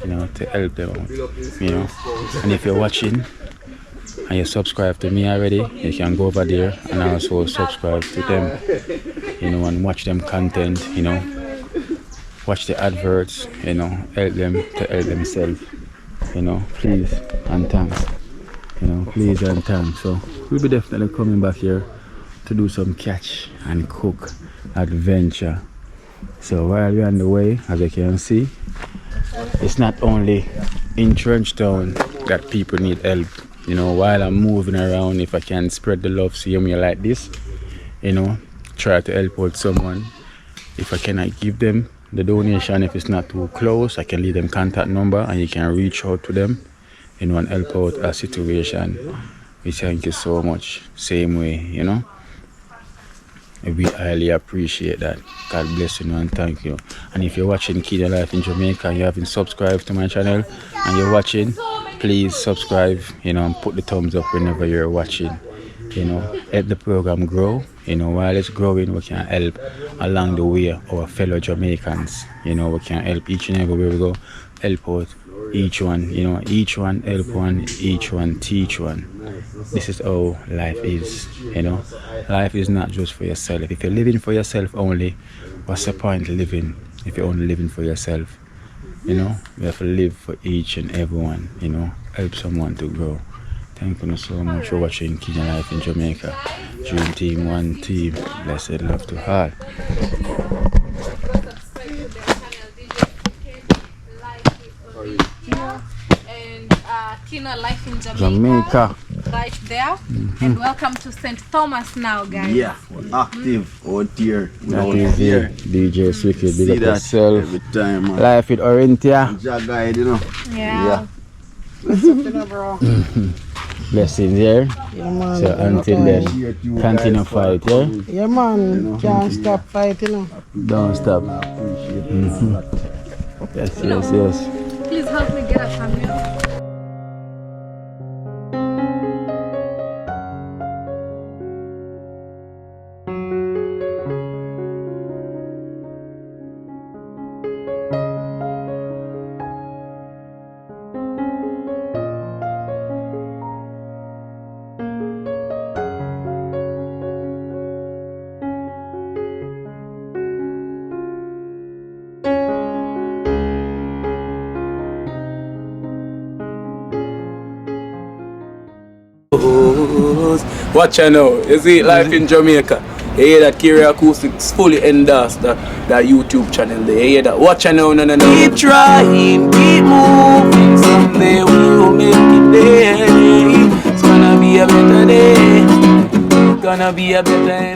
you know, to help them out, you know. And if you're watching and you subscribe to me already, you can go over there and also subscribe to them, you know, and watch them content, you know. Watch the adverts, you know, help them to help themselves, you know. Please and thanks, you know, please and thanks. So we'll be definitely coming back here to do some catch and cook adventure. So while we're on the way, as you can see, it's not only in Trench Town that people need help. You know, while I'm moving around, if I can spread the love, see me like this, you know, try to help out someone. If I cannot give them the donation, if it's not too close, I can leave them contact number and you can reach out to them, you know, and help out a situation. We thank you so much. Same way, you know. We highly appreciate that. God bless you and thank you. And if you're watching Communal Life in Jamaica and you haven't subscribed to my channel and you're watching, please subscribe, you know, and put the thumbs up whenever you're watching. You know, help the program grow. You know, while it's growing, we can help along the way our fellow Jamaicans. You know, we can help each and everywhere we go, help out each one, you know, each one help one, each one teach one. This is how life is, you know. Life is not just for yourself. If you're living for yourself only, what's the point of living if you're only living for yourself? You know, we have to live for each and everyone, you know, help someone to grow. Thank you so much for watching Communal Life in Jamaica. Dream team, one team. Blessed love to all. Communal Life in Jamaica. Right there. And welcome to St. Thomas now, guys. Yeah, active out here. Here. DJ Wicked, big up yourself. Every time, man. Life with Orinta. Guide, you know. Yeah. Blessings here. Yeah, man. So until then, continue fight, yeah? Yeah, man. Can't stop fighting, you know. Don't stop. Yes. Please help me get a camera. Watch out now, you see Life in Jamaica. You hear that Kiri Acoustics fully endorsed that YouTube channel there. You hear that? Watch out now, no. Keep trying, keep moving. Someday we will make it there. It's gonna be a better day. Gonna be a better day.